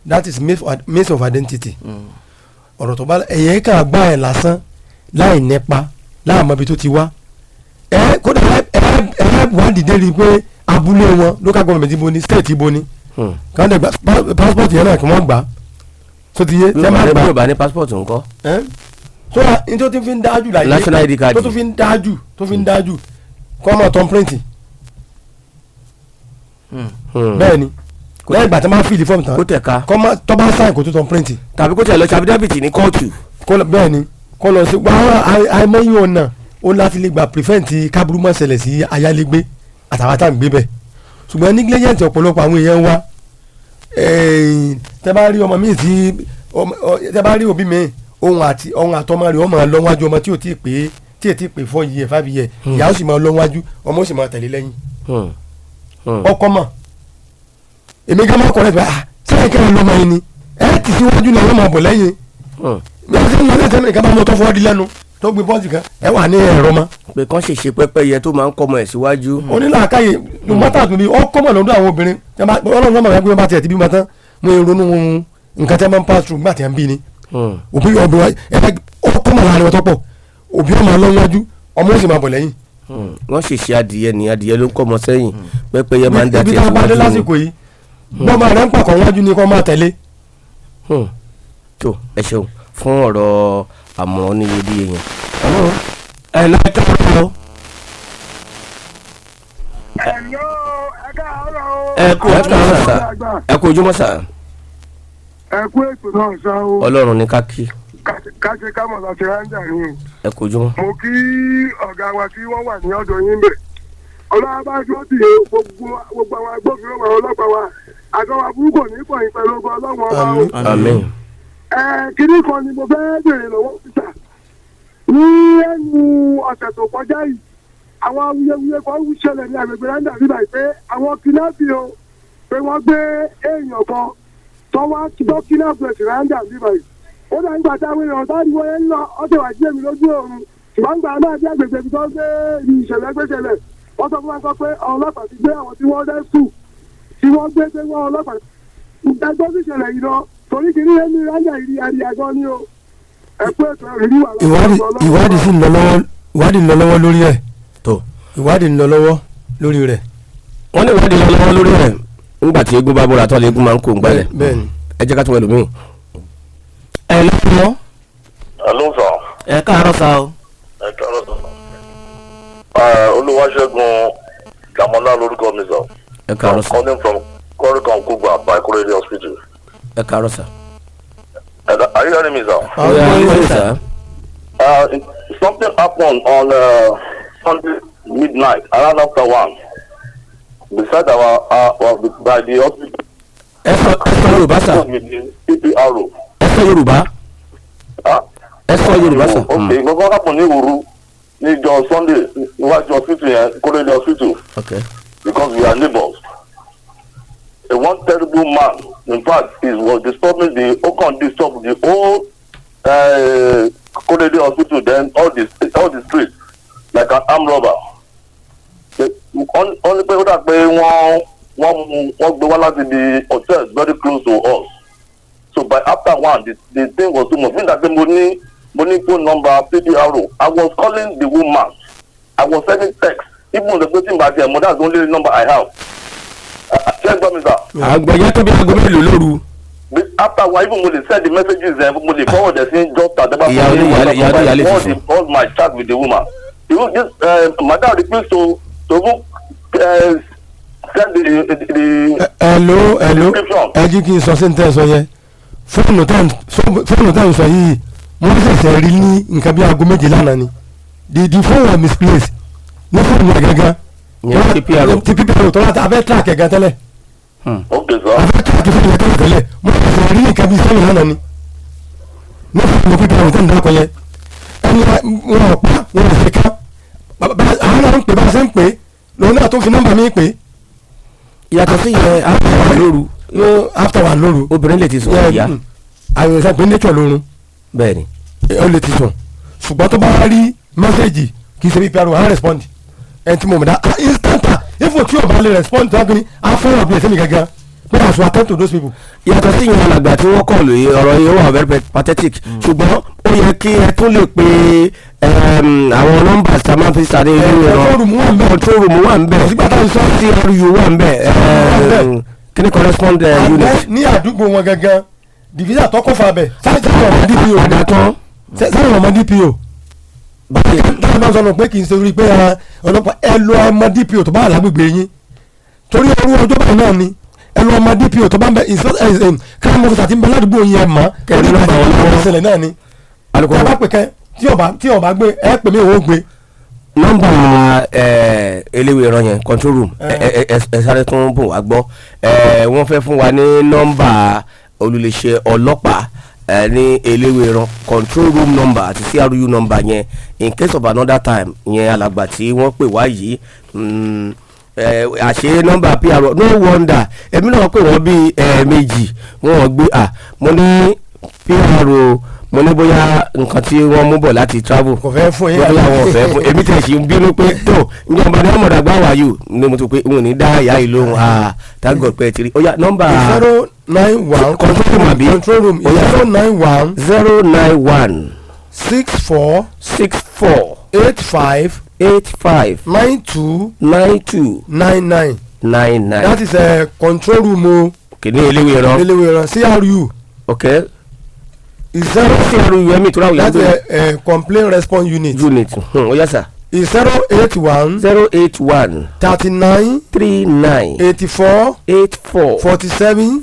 that is means of identity. ọ̀rọ̀ tó bá ẹ̀yẹ́ kà gbá ẹ̀ lásán láì nípa láì mọ ibi tó ti wá. kódà ẹ wá dìde rí i pé abúlé wọn local government ibo ni state ibo ni. kàn dé passport yẹn náà kí wọ́n gbà á tó ti yé tẹ́ máa gbà. bí o bá ní passport ńkọ́. tó ní tó ti fi ń dájú láyé national id card. tó fi ń dájú kọ́ ọmọ tó ń print. bẹ́ẹ̀ ni lẹ́yìn ìgbà tí wọ́n máa fìlì fọ́ọ̀mù tán kó tẹ̀ ká. tó bá sáìn kó tó tán print. tàbí kó tẹ̀ lọ ṣe affidavit ní kóòtù. bẹ́ẹ̀ ni kó lọ sí wàhálà àìmọye ọ̀nà ó láti lè gba prevent kábúrú mọ́ ṣẹlẹ̀ sí ayálégbé àtàwọn tá à ń gbé bẹ́ẹ̀ ṣùgbọ́n negligent ọ̀pọ̀lọpọ̀ àwọn èèyàn wa tẹ́ bá rí ọmọ mi tí tẹ́ bá rí òbí mi ohun àtọmọ rẹ̀ ọmọ lọ́wájú ọmọ tí ò tí ì pé 4 years 5 years ìyá ó sì máa lọ́wájú ọmọ ó sì máa tẹ̀lé lẹ́yìn ọkọ mọ̀ èmi gán máa kọ̀rẹ́ bẹ́ẹ̀ sẹ́yìn kẹ́rin lọ́mọ yìí ni ẹ ti síwájú náà wọ́n máa bọ̀ lẹ́yìn bí wọ́n ti ń lọ lẹ́sẹ̀ nìkan bá mọ tó fọ́ di lẹ́nu tó gbé bọ́ọ̀sì kan ẹ wà ní ẹ̀rọ mọ́. pé kán ṣèṣe pẹ́pẹ́yẹ tó máa ń kọ́mọ ẹ̀ síwájú. onílàákàyè ló mọ́tà tó ní ó kọ́mọ̀ lọ́dọ̀ àwọn obìnrin ọlọ́run náà máa gbé wọn bá tiẹ̀ ti bí wọn tán mo ń ronú nǹkan tẹ́ máa ń pass through nígbà tí wọ́n ń bí ni. òbí obìnrin ó kọ́mọ̀ láàrin wọn tọ́pọ̀ òbí ọmọ ọlọ́wájú ọmọ ó sì máa bọ̀ lẹ́yìn. wọ́n ṣèṣe adìyẹ ni adìyẹ ló ń kọ́mọ sẹ́yìn pẹ́pẹ́yẹ máa ń dá tiẹ̀ síwájú. ibi tá a bá dé lásìkò yìí bọ́ọ̀mọ rẹ̀ ń pàkọ́ wájú ni kò máa tẹ̀lé. tó ẹ ṣeun fún ọ̀rọ̀ àmọ̀ràn ní iyebíye yẹn. ẹ náà ká ọ̀rọ̀. ẹ kú ojúmọ́ sà ẹ kú ojúmọ́ sà. ẹ kú ètò náà sá o. ọlọ́run ní ká kí. káṣe kámọ̀ láti ránjà ni. ẹ kú ojúmọ́. mo kí ọ̀gá wa tí wọ́n wà ní ọ̀dọ̀ yín bẹ̀. ọlọ́wọ́ bá tó ti yẹ gbogbo àwọn agbófinró wa ọlọ́pàá wa àtọwà burúkú ní ìkọ̀yìn pẹ̀lú ọgbà ọlọ́wọ́ wa o. àmín. kìnnì kan ni mo fẹ́ bèrè lọ́wọ́ títà ní ẹnu ọ̀sẹ̀ tó kọjá yìí àwọn awuyewuye kan ṣẹlẹ̀ ní agbègbè randa bíbá yìí pé àwọn kidnapping o pé wọ́n gbé èèyàn kan tó wá tó kidnap ẹ̀sìn randa bíbá yìí ó dà nígbà táwọn èèyàn sáré wọ́n ń lọ ọ̀sẹ̀ wà jíjẹ́ mi lójú oorun ṣùgbọ́n gbà náà bí agbègbè tó gbé ìṣẹ̀lẹ̀ gbéṣẹ̀lẹ̀ wọ́n sọ fún wa pé ọlọ́pàá ti gbé àwọn tí wọ́n dẹ́sù tí wọ́n gbé pé wọ́n ọlọ́pàá ìdájọ́ sì ṣẹlẹ̀ yìí lọ torí kìíní ẹni randa ìrì àríyàgọ́ ni o ẹ̀kọ́ ètò ìrírí wà ìwádìí sì ń lọ lọ́wọ́ lórí ẹ̀ tó ìwádìí ń lọ lọ́wọ́ lórí rẹ̀. wọ́n ní ìwádìí lọ lọ́wọ́ lórí rẹ̀ nígbà tí eégún bá bóra tọ́ lé eégún máa ń kó ń gbálẹ̀. bẹ́ẹ̀ni ẹ jẹ́ ká tún ẹlòmíì. ẹ lọ́wọ́. ẹ ló ń sọ. ẹ káàárọ̀ sá o. ẹ káàárọ̀ sọ. Olúwaṣẹ́gun Dàmọ́lá lórúkọ mi sọ. ẹ káàárọ̀ sá. calling from Korikan Kugba by Korede Hospital. ẹ káàárọ̀ sá. Are you hearing me, sir? yes sir. Something happened on Sunday midnight, around after 1, beside by the hospital. ẹ sọ Yorùbá sà. PPRO. ẹ sọ Yorùbá. ẹ sọ Yorùbá sà. Okay, gbogbo happened ní Ìwòrú ní ìjọ Sunday níwájú hospital yẹn Korede Hospital. Okay. Because we are neighbors. One terrible man, in fact, was disturbing disturb the whole Korede Hospital, then all the streets, like an armed robber. Only people that pay one wọ́n gbé wá láti the hotel very close to us. So by after one, the thing was too much. Mean that the money phone number PDRO. I was calling the woman. I was sending text. Even the person back there, that's the only number I have. Check for me, sir. àgbẹ̀yẹ tó bí aago mélòó lóru. After one, even when they send the messages, when they forward, they say just that all my chat with the woman. Even this madam refused to send the hello ẹ jí kí n sọ sí ní tẹ́ ẹ sọ yẹn fóònù tá à ń sọ yìí mo ní ṣẹ̀ṣẹ̀ rí ní nǹkan bí aago méje lánàá ni the phone was misplaced ní fóònù yẹn gángan ti PPRO tó láti abẹ́ track ẹ̀ gan tẹ́lẹ̀ abẹ́ track fóònù yẹn tẹ́lẹ̀ mo ní ṣẹ̀ṣẹ̀ rí nǹkan bí sẹ́yìn lánàá ni ní fóònù PPRO tó ń dákọ̀ yẹn ẹni wọn ò pa wọn ò ṣe ká àwọn náà ń pè bá a ṣe ń pè lòun náà tó fi nọ́mbà mi pè. yàtọ̀ sí yẹn after one lóru obìnrin lè ti sùn ìyá. àwọn ìṣe pé nature lórun bẹ́ẹ̀ni. ó lè ti sùn ṣùgbọ́n tó bá rí mẹ́sẹ̀gì kì í ṣe PPRO á respond ẹni tí mo mọ̀ dá instanta ifo tí o bá lè respond tó agbóni á fọwọ́ bí ẹsẹ̀ mi gangan pé I should attend to those people. yàtọ̀ sí yẹn alàgbà tí wọ́n kọ̀ lóye ọ̀rọ̀ yìí wà very pathetic ṣùgbọ́n ó yẹ kí ẹ tún lè pe àwọn nọ́mbà tí a máa fi sáré ìlú ẹ̀rọ control room wà ń bẹ̀ CRU wà ń bẹ̀ kíní correspond unit. ní àdúgbò wọn gangan divisa tọkọ fa bẹ sáyẹn ọmọ DPO àdàtọ sáyẹn ọmọ DPO báyìí táwọn bá sọnù pé kì í ṣe orí pé ọlọ́pàá ẹ lọ ọmọ DPO tó bá wà lágbègbè yín torí ọrú ọjọ́ báyìí náà ni ẹ lọ ọmọ DPO tó bá ń bẹ crime officer ti ń bẹ ládùúgbò yín ẹ mọ̀ kẹ́ni ló ń bá wọn lọ́wọ́ ṣẹlẹ̀ náà ni alukoro bá pè kẹ́ tí ọba gbé ẹ pè mí òun gbé. nọ́mbà eléwé ẹ̀rọ yẹn control room ẹ sáré tún bùn wá gbọ́ wọ́n fẹ́ fún wa ní nọ́mbà olùléṣẹ́ ọlọ́pàá ní eléwé ẹ̀rọ control room number àti CRU number yẹn in case of another time yẹn alàgbà tí wọ́n pè wá yìí àṣé nọ́mbà PRO no wonder èmi náà pè wọ́n bíi méjì wọ́n gbé mo ní PRO mo ní bóyá nǹkan tí wọ́n mú bọ̀ láti travel kò fẹ́ fún yín bóyá wọn ò fẹ́ fún èmi tẹ̀ sí ń bínú pé tó ìjọba ní ọmọdé àgbà wáyò ní mo tún pé wọn ò ní dá ìyá yìí lóhùn thank God pé ẹ ti rí ó yá nọ́mbà 091 control room àbí control room 091 091 64 64 85 92 99 99 that is a control room o kìíní eléwé ẹ̀rọ CRU okay is zero CRU ẹ̀mí tó ráwọ̀ that's a complaint response unit ó yá sà is 081 39 39 84 47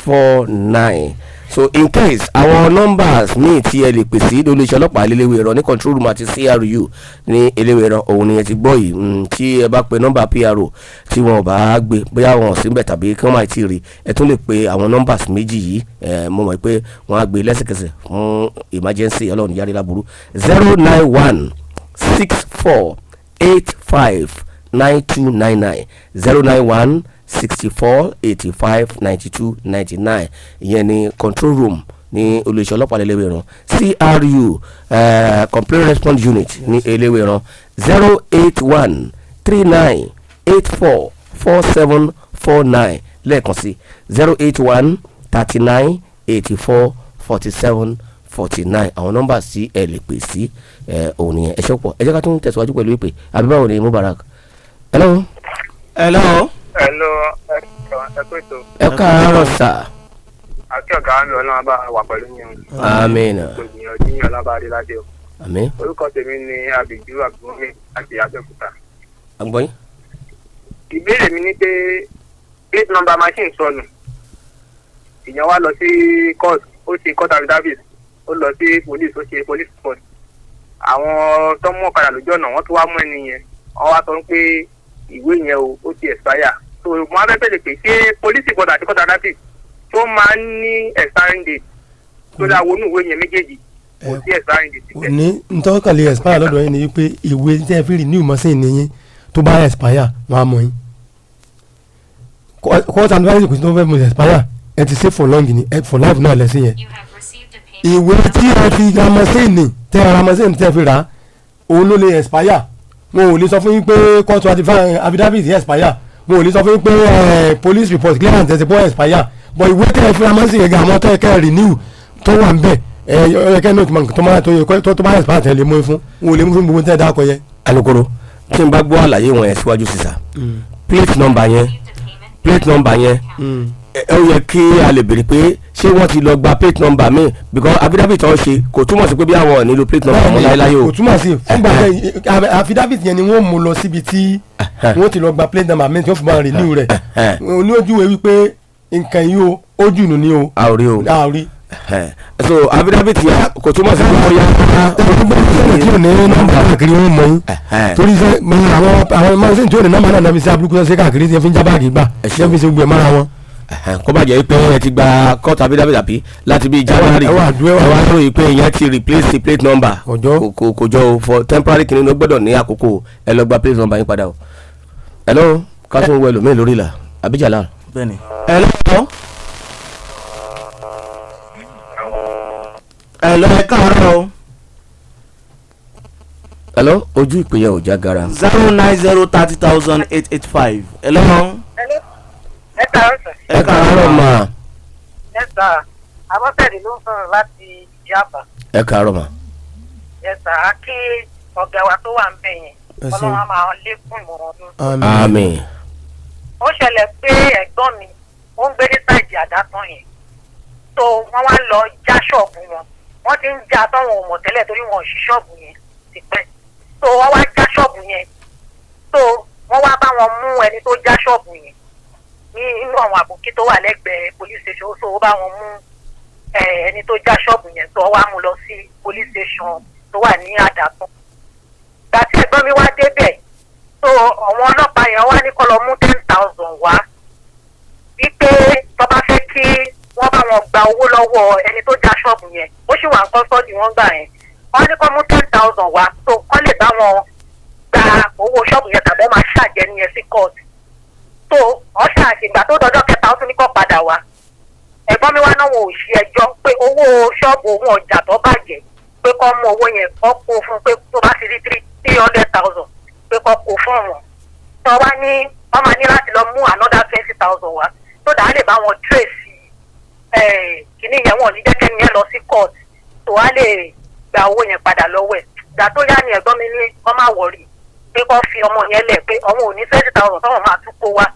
49 so in case àwọn numbers míì tí ẹ lè pè sí lóríṣẹ́ ọlọ́pàá eléwé ẹ̀rọ ní control room àti CRU ní eléwé ẹ̀rọ òun ni ẹ ti gbọ́ yìí tí ẹ bá pe nọ́mbà PRO tí wọn ò bá gbé bóyá wọn ò sí níbẹ̀ tàbí kí wọ́n máa ti rí ẹ tún lè pe àwọn numbers méjì yìí mo mọ̀ pé wọ́n á gbé lẹ́sẹ̀kẹsẹ̀ fún emergency ọlọ́run yára láburú 091 64 85 9299 091 64 85 92 99 ìyẹn ni control room ní olùṣọ́ ọlọ́pàá lẹ́lẹ́wẹ̀rán CRU complaint response unit ní ẹlẹ́wẹ̀rán 081 39 84 47 49 lẹ́ẹ̀kan sí 081 39 84 47 49 àwọn nọ́mbà sí ẹ lè pè sí òun nìyẹn ẹ ṣọ́pọ̀ ẹ jẹ́ ká tún tẹ̀síwájú pẹ̀lú ìpè àbí báwo ni Mubarak. hello. ẹ káàárọ̀ sà. àti ọ̀gá mi ọlọ́run bá wà pẹ̀lú yín. amina. gbìyànjú yín ọlábàárí láti o. àmín. orúkọ tèmi ni Abiju Abdulmi àti Abẹ́òkúta. àgbọ̀yìn. ìbéèrè mi ni pé gate number machine sọnù ìyẹn wá lọ sí court ó ṣe court affidavit ó lọ sí police ó ṣe police report àwọn tó mú ọ̀kadà lójú ọ̀nà wọ́n tún wá mú ẹni yẹn wọ́n wá sọ pé ìwé yẹn ó ti expire so mo á fẹ́ bẹ̀rẹ̀ pé ṣé police report àti court affidavit tó máa ń ní expiring date tó dáa wọnú ìwé yẹn méjèèjì kò sí expiring date síbẹ̀. ní ntọ́kàlẹ̀ expire lọ́dọ̀ yín ni wípé ìwé tí ẹ fi renew machine nìyẹn tó bá expire wọn á mọ̀ yín court affidavit kò sí tó fẹ́ mọ̀ expire ẹ ti save for long ni for life náà lẹ́sìn yẹn ìwé tí ẹ fi ra machine tẹ́ ra machine tẹ́ fi rà òun ló lè expire wọn ò lè sọ fún yín pé court affidavit expire mo ò ní sọ fún yín pé police report clearance tẹ̀sí bọ́ expire but ìwé tẹ̀ fúnra mọ́ sí yẹn gan àwọn tó yẹ kẹ́ renew tó wà ń bẹ̀ ẹ kẹ́ note man tó máa tó bá expire tẹ̀ lè mú fún wọn ò lè mú fún gbogbo tẹ̀ dákọ̀ yẹ. alukoro tí n bá gbọ́ àlàyé wọn yẹn síwájú sísà plate number yẹn ó yẹ kí a lè béèrè pé ṣé wọ́n ti lọ gba plate number mi because affidavit tó ń ṣe kò túmọ̀ sí pé bí àwọn nílò plate number mọ́ láéláé o. kò túmọ̀ sí fúngbà tẹ affidavit yẹn ni wọ́n mú lọ síbi tí wọ́n ti lọ gba plate number mi tí wọ́n fi máa renew rẹ̀ olójúwe wípé nǹkan yìí o ojú nù ni o. a ò rí o. a ò rí. so affidavit yẹn kò túmọ̀ sí pé wọ́n yá. tí ò ní nọ́mbà káàkiri wọn mọ yín torí sẹ àwọn mọ́sìn tí ò ní nọ́mbà náà nàbí sí abúlé sẹ káàkiri tí wọ́n fi ń já báàgì gbà tí wọ́n fi ṣe gbẹ mọ́ra wọn. kó bá jẹ́ pé ẹ ti gba court affidavit àbí láti bí January ẹ wá lóye pé ìyẹn ti replace the plate number kò jọ o for temporary kìnìún ló gbọ́dọ̀ ní àkókò ẹ lọ gba plate number yín padà o. hello kásán wọ ẹlòmíì lórí ìlà àbíjàlá. bẹ́ẹ̀ni. hello. hello ẹ káàárọ̀ o. hello ojú ìpè yẹn ò já gara. 090300885. hello. ẹ káàárọ̀ sà. ẹ káàárọ̀ mà. ẹ sà Abọ́sẹ̀dé ló ń sọ̀rọ̀ láti Ìjàpá. ẹ káàárọ̀ mà. ẹ sà á kí ọ̀gá wa tó wà ń bẹ̀ yẹn Ọlọ́run á máa lékún ìmọ̀ràn ọdún. àmín. ó ṣẹlẹ̀ pé ẹ̀gbọ́n mi ó ń gbé ní sáìdì àdátán yẹn tó wọ́n wá lọ já ṣọ́ọ̀bù wọn wọ́n ti ń já tọ́wọ̀n ò mọ̀ tẹ́lẹ̀ torí wọn ò ṣí ṣọ́ọ̀bù yẹn ti pẹ́ tó wọ́n wá já ṣọ́ọ̀bù yẹn tó wọ́n wá bá wọn mú ẹni tó já ṣọ́ọ̀bù yẹn ní inú àwọn àbòkí tó wà lẹ́gbẹ̀ẹ́ police station tó bá wọn mú ẹni tó já ṣọ́ọ̀bù yẹn tó wá mú lọ sí police station tó wà ní àdàtún. gbàtí ẹ̀gbọ́n mi wá débẹ̀ tó àwọn ọlọ́pàá yẹn wá ní kó lọ mú 10,000 wá wípé tó bá fẹ́ kí wọ́n bá wọn gba owó lọ́wọ́ ẹni tó já ṣọ́ọ̀bù yẹn ó sì wà ń kọ́sọ́ọ̀dì wọ́n gbà yẹn wọ́n ní kó mú 10,000 wá tó kọ́ lè bá wọn gba owó ṣọ́ọ̀bù yẹn tàbí máa ṣàjẹ́ nìyẹn sí court tó ọ̀ṣà àṣìgbà tó dọjọ́ kẹta ó tún ní kó padà wá ẹ̀gbọ́n mi wá náà wọn ò ṣe ẹjọ́ pé owó ṣọ́ọ̀bù òun ọjà tó bàjẹ́ pé kó mú owó yẹn kó kó fún pé tó bá ti rí 300,000 pé kó kó fún wọn tó wá ní wọ́n máa ní láti lọ mú another 20,000 wá tó dáa lè bá wọn trace kìíní yẹn wọn ní jẹ́kẹ́ ni yẹn lọ sí court tó wá lè gba owó yẹn padà lọ́wọ́ ẹ̀ ìgbà tó yá ni ẹ̀gbọ́n mi ní kó má wọ̀rì pé kó fi ọmọ yẹn lẹ̀ pé ọmọ ò ní 20,000 tọ́wọ́n máa tún kó wá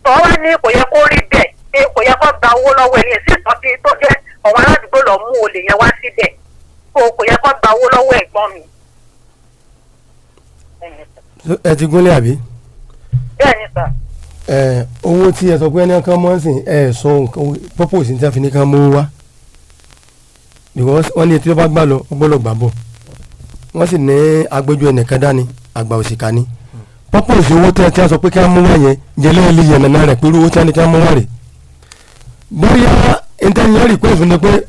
tó wá ní kò yẹ kó rí bẹ́ẹ̀ pé kò yẹ kó gba owó lọ́wọ́ ẹ̀ ní èsì ìtọ́sí tó jẹ́ ọ̀wọ́n aládùúgbò lọ mú olè yẹn wá síbẹ̀ kò yẹ kó gba owó lọ́wọ́ ẹ̀gbọ́n mi. ẹ ti gúnlẹ̀ àbí. bẹ́ẹ̀ ni sà. owó tí ẹ sọ pé ẹni kan mọ́ sí ẹ sọ purpose ní tí a fi ní ká mú wá because wọ́n ní etí tó bá gbà lọ ọgbọ́dọ̀ gbà bọ̀ wọ́n sì ní agbẹjọ́ ẹnìkan dání àgbà òṣìkà ni purpose owó tí a sọ pé ká mú wá yẹn jẹ́lẹ́ ilé yẹn nàná rẹ̀ pẹ̀lú owó tí a ní ká mú wá rẹ̀ bóyá intanet request ni pé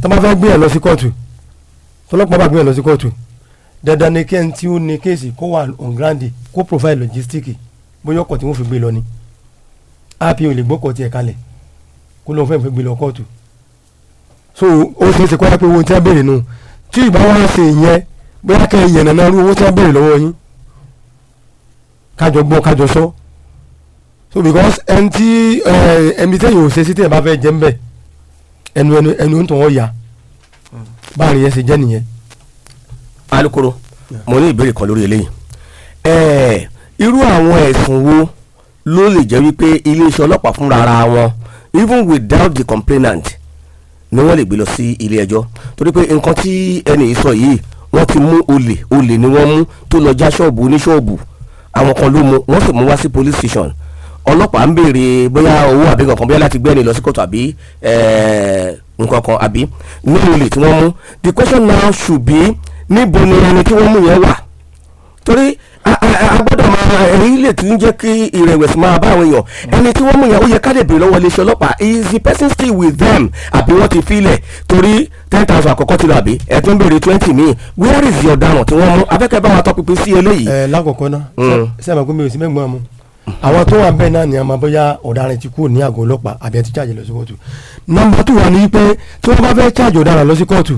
tó bá fẹ́ gbé ẹ lọ sí kóòtù tọ́lọ́pàá bá gbé ẹ lọ sí kóòtù dandan ni kẹ́hìn tí ó ní kéèsì kó wà on ground kó provide logistic bóyá ọkọ̀ tí wọ́n fi gbé lọ ni api ò lè gbọ́kọ̀ tiẹ̀ kalẹ̀ kó lóun fẹ́ gbé lọ kóòtù so ó ṣe é ṣe kọ́ra pé owó tí a béèrè nù tí ìbá wọn ṣe ìyẹn bóyá kẹ́ ìyẹn nàná rú owó tí a béèrè lọ́wọ́ yín kájọ gbọ́ kájọ sọ so because ẹni tí ẹni tẹ́yìn ò ṣe sí tẹ́yìn bá fẹ́ jẹ́ ń bẹ̀ ẹnu ń tàn wọ́n ya báàrin yẹn ṣe jẹ́ nìyẹn. alukoro mo ní ìbéèrè kan lórí eléyìí irú àwọn ẹ̀sùn wo ló lè jẹ́ wípé iléeṣẹ́ ọlọ́pàá fúnra ara wọn even without the complainant ni wọ́n lè gbé lọ sí ilé ẹjọ́ torí pé nǹkan tí ẹnì sọ yìí wọ́n ti mú olè ni wọ́n mú tó lọ já ṣọ́ọ̀bù oníṣọ́ọ̀bù àwọn kan ló mú wọ́n sì mú wá sí police station ọlọ́pàá ń béèrè bóyá owó àbí kankan bóyá láti gbẹ́ni lọ sí kóòtù àbí nǹkan kan àbí ní olè tí wọ́n mú the question now should be níbo ni ẹni tí wọ́n mú yẹn wà torí a gbọ́dọ̀ máa èyí lè tún jẹ́ kí ìrẹ̀wẹ̀sì máa bá àwọn èèyàn ẹni tí wọ́n mú yẹn ó yẹ ká lè béèrè lọ́wọ́ iléeṣẹ́ ọlọ́pàá is the person still with them àbí wọ́n ti filẹ̀ torí 10,000 àkọ́kọ́ ti lọ àbí ẹ̀ tún béèrè 20 míì where is the ọ̀daràn tí wọ́n mú afẹ́kẹ́ bá wọn tọpinpin sí eléyìí. lákòókò náà sẹ́mi kó mi ò sí mẹ́gbọ́n mu àwọn tó wà bẹ́ẹ̀ náà ni a máa bóyá ọ̀daràn ti kú ní àgọ́ ọlọ́pàá àbí ẹ ti charge lọ sí kóòtù nọ́mbà 2 wà ní pé tí wọ́n bá fẹ́ charge ọ̀daràn lọ sí kóòtù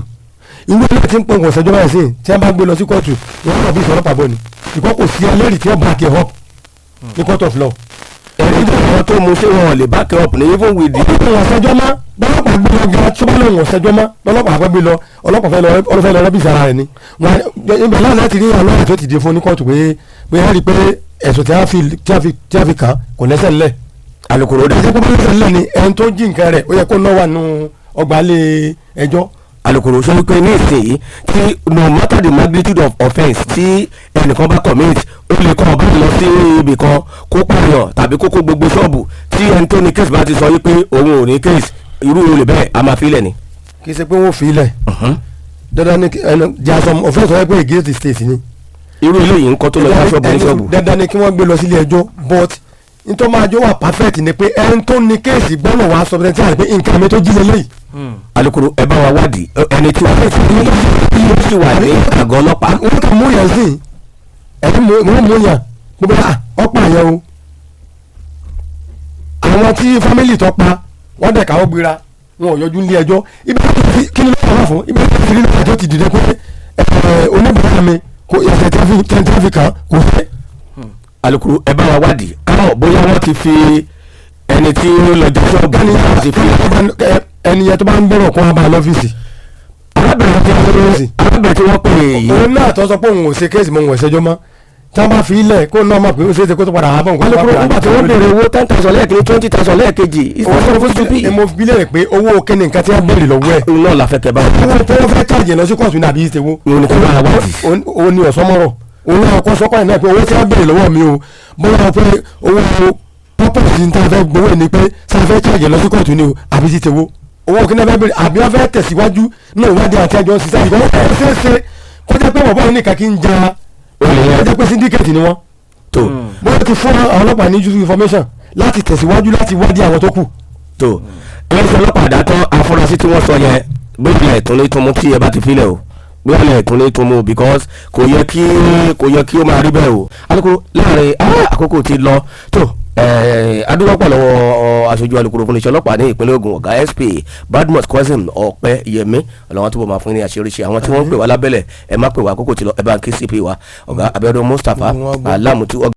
ìwé ilé tí ń pọ̀ nǹkan ṣẹjọ́ báyìí sí tí wọ́n bá gbé lọ sí kóòtù wọ́n náà bí ìṣọ̀rọ̀pàá bọ̀ ni ìkọ́ kò sí ẹlẹ́rìí tí wọ́n bá kẹ́ up ní court of law ẹni tó wọn tó mu ṣé wọn lè back up ní even with the. wọn ṣẹjọ́ mọ́ bọ́lọ́pàá gbé lọ gan tó bá lóun wọn ṣẹjọ́ mọ́ bọ́lọ́pàá fẹ́ gbé lọ ọlọ́pàá fẹ́ lọ rọ́bìsì ara rẹ̀ ni wọn ibẹ̀ náà láti rí ọlọ́run tó ti di fún ní kóòtù pé wọ́n rí pé ẹ̀sùn tí a fi kàn kò lẹ́sẹ̀ ńlẹ̀. alukoro dẹ. ẹ̀sẹ̀ kó bá lẹ́sẹ̀ ńlẹ̀ ni ẹni tó jí nǹkan rẹ̀ ó yẹ kó náà wà nù ọgbà ilé ẹjọ́. alukoro sọ wípé ní ìsinyìí tí no matter the magnitude of offence tí ẹnìkan bá commit ó lè kọ́ ọba lọ sí ibì kan kó pààyàn tàbí kókó gbogbo ṣọ́ọ̀bù tí ẹni tó ní case bá ti sọ wípé òun ò ní case irú olè bẹ́ẹ̀ a máa fi ilẹ̀ ni. kì í ṣe pé wọ́n fi ilẹ̀ dandan ni there are some offence wọ́n pé against the state ni. irú eléyìí ń kọ́ tó lọ sí ṣọ́ọ̀bù ní ṣọ́ọ̀bù. dandan ni kí wọ́n gbé lọ sílé ẹjọ́ but nítorí máa jọ wà perfect ni pé ẹni tó ní kéèsì gbọ́dọ̀ wá sọ pé nǹkan mi tó jí lélẹ́yìí. alukoro ẹ bá wa wádìí ẹni tí wọ́n ti wà ní àgọ́ ọlọ́pàá. wọ́n kà mú yàn sí ẹni mú yàn gbogbo ọ̀pá yẹn o àwọn tí fámìlì tó pa wọ́n dẹ̀ káwọ́ gbéra wọn ò yọjú nílé ẹjọ́ ibi kí ni ló wà fún ibi tí nílé ẹjọ́ ti dìde pé oníbàárà mi kò ẹsẹ̀ tí a fi kàn kò fẹ́. alukoro ẹ bá wa wádìí káwọn bóyá wọ́n ti fi ẹni tí ó lọ jẹ ṣọ́ọ̀bù ti fi ẹni yẹn tó bá ń bọ̀rọ̀ kó wá bá a lọ́fíìsì. arábìnrin tí wọ́n pè é yìí. òun náà tó sọ pé òun ò ṣe kéèsì mọ́ òun ò ṣẹjọ́ mọ́ tí wọ́n bá fi ilẹ̀ kó náà mọ̀ pé ó ṣe é ṣe kó tó padà wá bọ̀ nǹkan. alukoro nígbà tí wọ́n béèrè owó 10,000 lẹ́ẹ̀kejì 20,000 lẹ́ẹ̀kejì. mo fi bílẹ̀ pé owó kíni nǹkan tí wọ́n béèrè lọ́wọ́ ẹ̀. náà la fẹ́ tẹ báyìí. owó tó wọ́n fẹ́ káàjì lọ sí kóòtù ní àbí ìṣèwọ́. òun ni ọ̀sọ́mọ́rọ̀ òun náà kọ́ sọ́kọ́ ẹ̀ náà pé owó tí wọ́n béèrè lọ́wọ́ mi o bọ́lá pé owó pọ́pọ́sì ní tá a fẹ́ gbowó ni pé sáfẹ́ káàjì lọ sí kóòtù ni o àbí ìṣèwọ́ owó kí náà fẹ́ bẹ̀rẹ̀ àbí wọ́n fẹ́ tẹ̀síwájú náà ìwádìí àti ẹjọ́ sísá ìgbà wọ́n fẹ́ ṣeéṣe kó jẹ́ pé wọ́n bá ní kàkí ń ja kó jẹ́ pé syndicate ni wọ́n. tó wọ́n ti fún àwọn ọlọ́pàá ní useful information láti tẹ̀síwájú láti wádìí àwọn tó kù. tó ẹlẹ́sìn ọlọ́pàá dátọ́ afurasí tí wọ́n sọ yẹn gbé ẹ̀tún ní túnmú tí ẹ bá ti filẹ̀ o gbé ẹ̀tún ní túnmú because kò yẹ kí ó máa rí bẹ́ẹ̀ o alukoro láàrin àkókò ti lọ tó adúgbòpọ̀ lọ́wọ́ aṣojú alukoro fún iṣẹ́ ọlọ́pàá ní ìpínlẹ̀ Ògùn ọ̀gá SP Badmus Cousin Ọ̀pẹ́yẹmí ọ̀làwọ́n tó bọ̀ máa fún ní àṣírí àwọn tí wọ́n ń pè wá lábẹ́lẹ̀ ẹ má pè wá àkókò tí lọ ẹ bá ń kí CP wa ọ̀gá Abíọ́dún Mustapha Alamutu